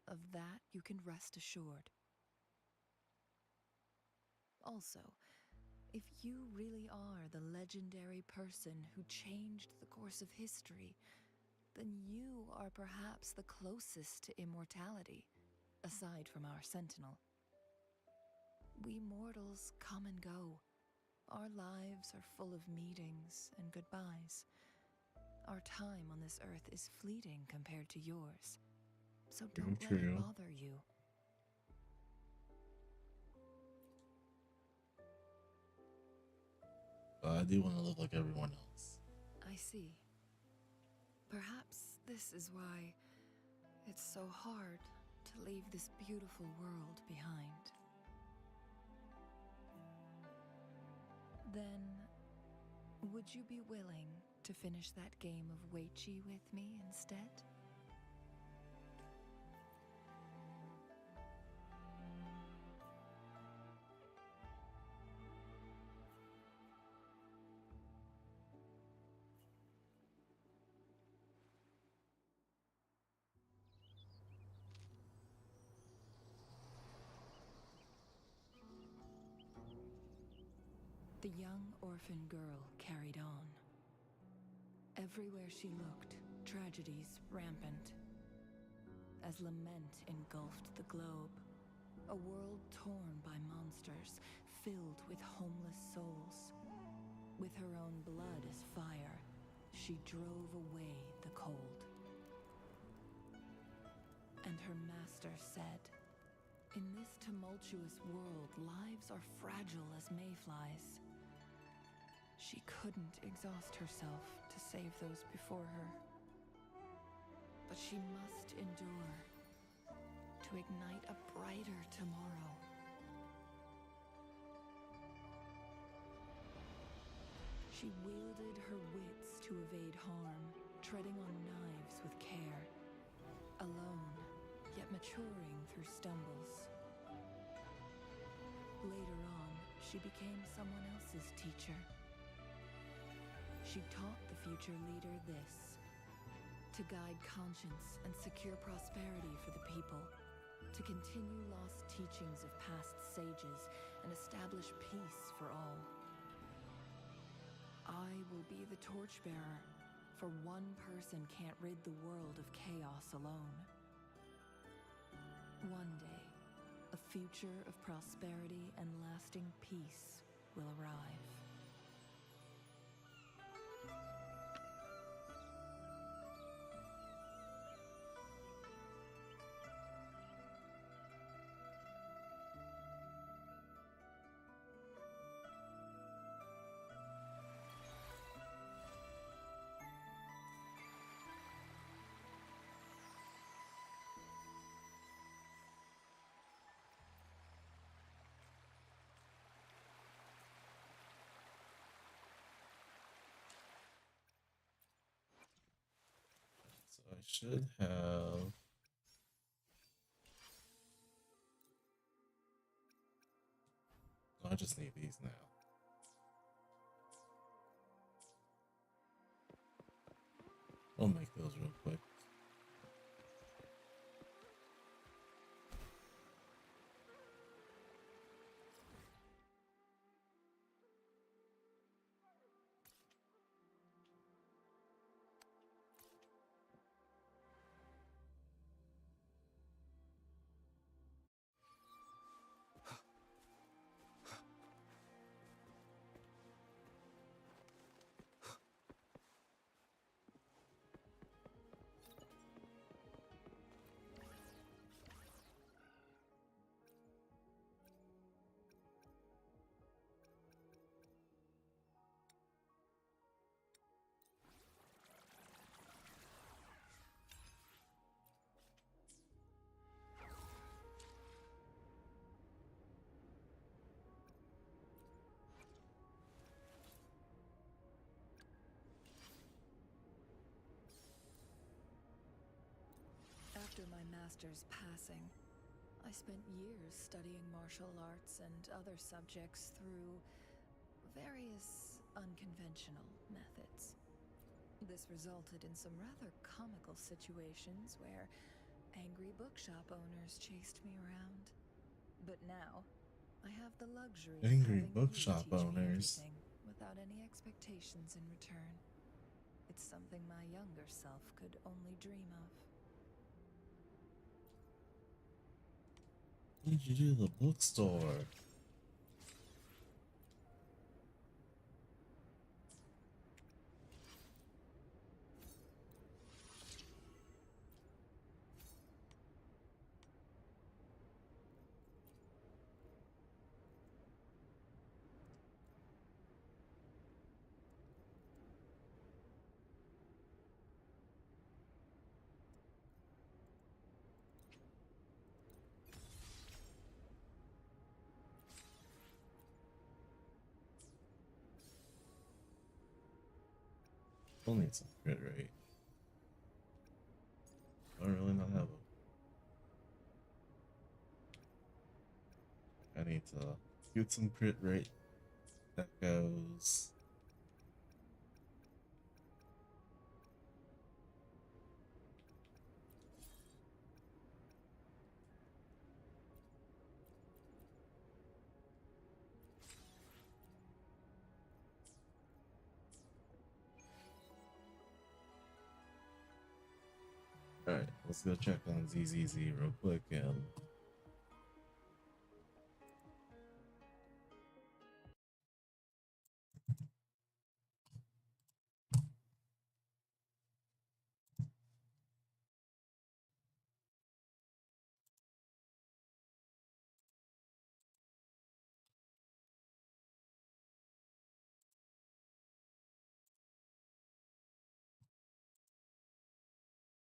Of that you can rest assured. Also, if you really are the legendary person who changed the course of history, then you are perhaps the closest to immortality, aside from our sentinel. We mortals come and go. Our lives are full of meetings and goodbyes. Our time on this earth is fleeting compared to yours, so don't let it bother you. I do want to live like everyone else. I see. Perhaps this is why it's so hard to leave this beautiful world behind. Then, would you be willing to finish that game of Weiqi with me instead? The young orphan girl carried on. Everywhere she looked, tragedies rampant. As lament engulfed the globe, a world torn by monsters, filled with homeless souls. With her own blood as fire, she drove away the cold. And her master said, "In this tumultuous world, lives are fragile as mayflies." She couldn't exhaust herself to save those before her. But she must endure to ignite a brighter tomorrow. She wielded her wits to evade harm, treading on knives with care. Alone, yet maturing through stumbles. Later on, she became someone else's teacher. She taught the future leader this: to guide conscience and secure prosperity for the people, to continue lost teachings of past sages and establish peace for all. I will be the torchbearer, for one person can't rid the world of chaos alone. One day, a future of prosperity and lasting peace will arrive. So I should have. I just need these now. I'll make those real quick. After my master's passing, I spent years studying martial arts and other subjects through various unconventional methods. This resulted in some rather comical situations where angry bookshop owners chased me around. But now, I have the luxury of Angry having bookshop you teach me owners. everything without any expectations in return. It's something my younger self could only dream of. What did you do to the bookstore? Still need some crit rate. I really not have I need to get some crit rate. That goes. Alright, let's go check on ZZZ real quick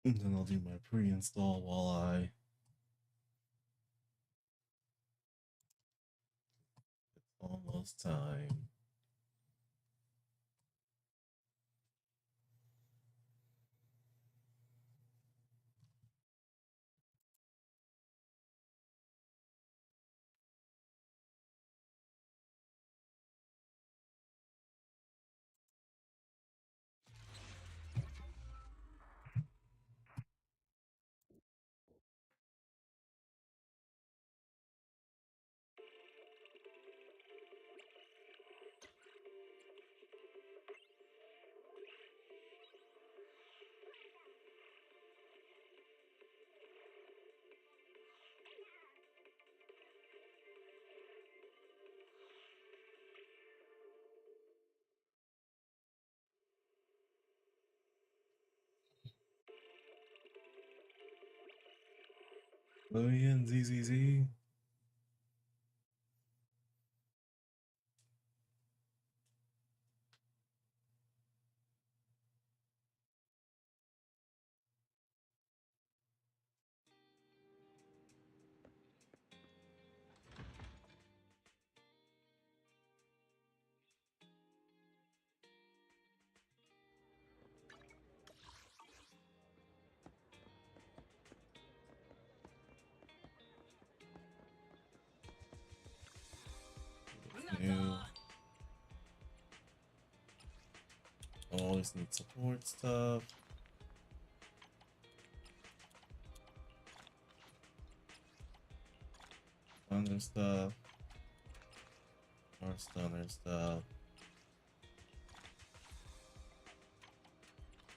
and then I'll do my pre-install while I it's almost time. Million ZZZ. New. Always need support stuff. Thunder stuff. More stunner stuff.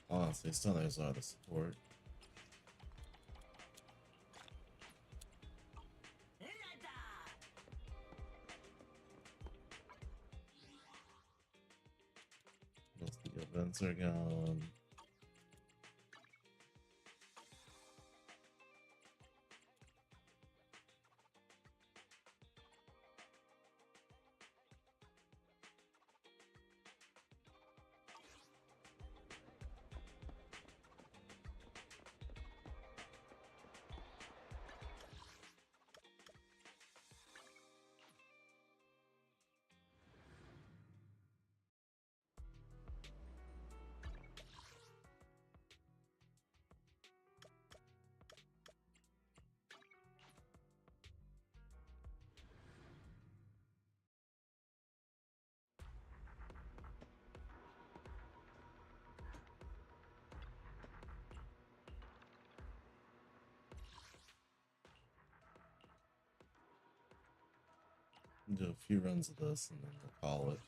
Honestly, stunners are the support. Most of the events are gone. Do a few runs of this and then we'll call it.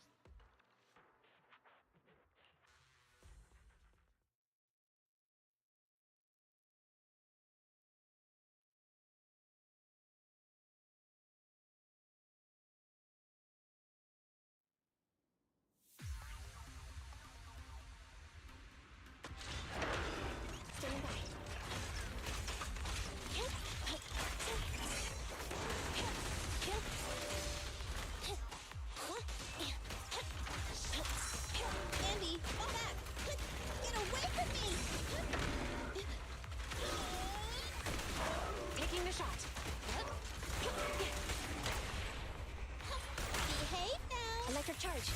Charge.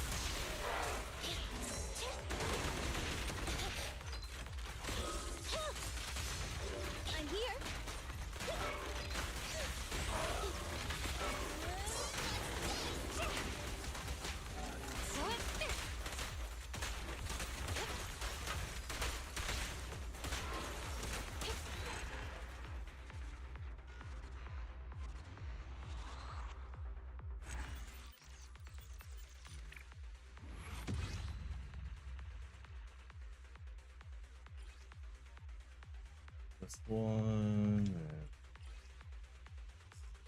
I'm here. This one,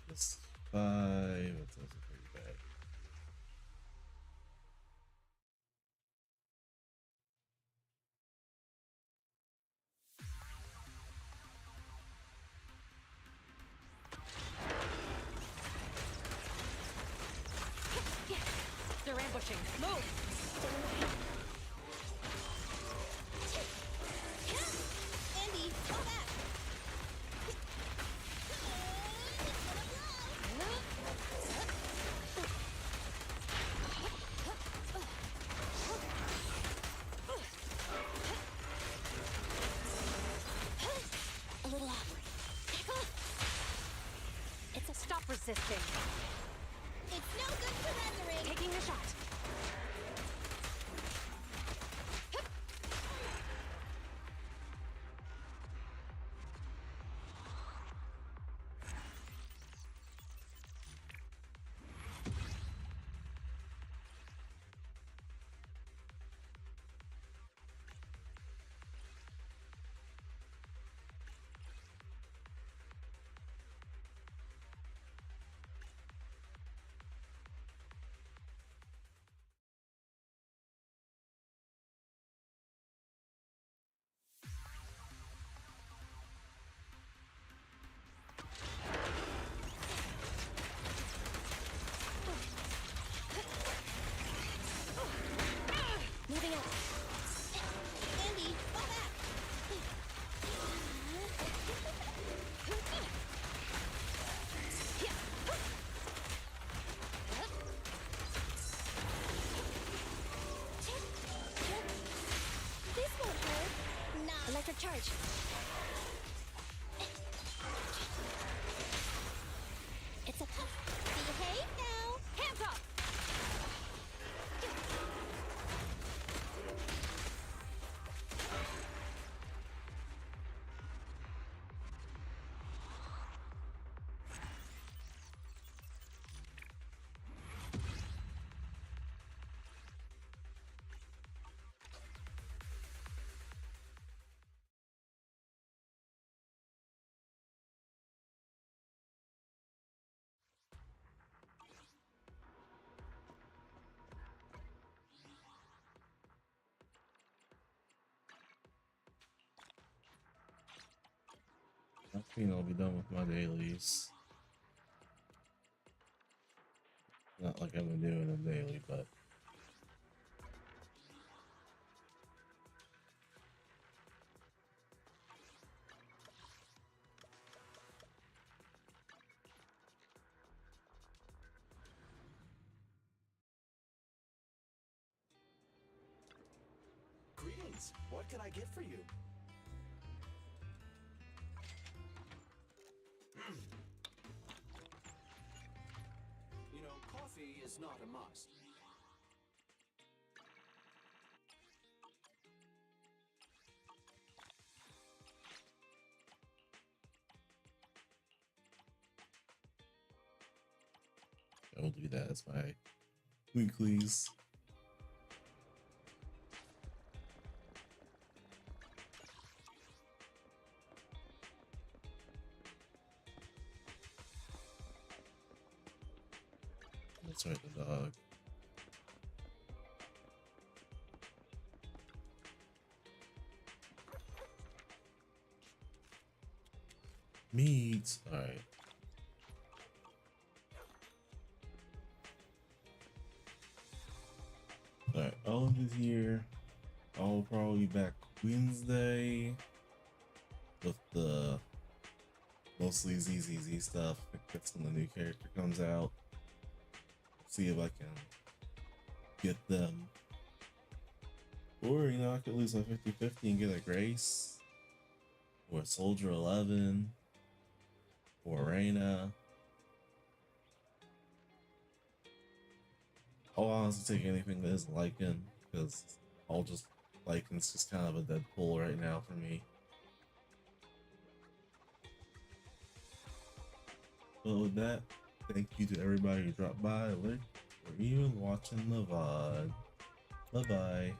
this 5, it's also pretty bad. They're ambushing. Move! Andy, fall back! A little off. It's a stop resisting. It's no good surrendering. Taking a shot. Electric charge. It's a behave now. Hands up. I think I'll be done with my dailies. Not like I've been doing them daily, but Greetings. What can I get for you? You know, coffee is not a must. I will do that as my weeklies. That's right, the dog. Meat. All right. All right. All of this here. I'll probably be back Wednesday with the mostly ZZZ stuff. That's when the new character comes out. See if I can get them. Or, you know, I could lose my 50-50 and get a Grace. Or a Soldier 11. Or Reyna. I'll honestly take anything that isn't Lycan, because I'll just Lycan's just kind of a dead pull right now for me. But with that, thank you to everybody who dropped by, linked, or even watching the VOD. Bye bye.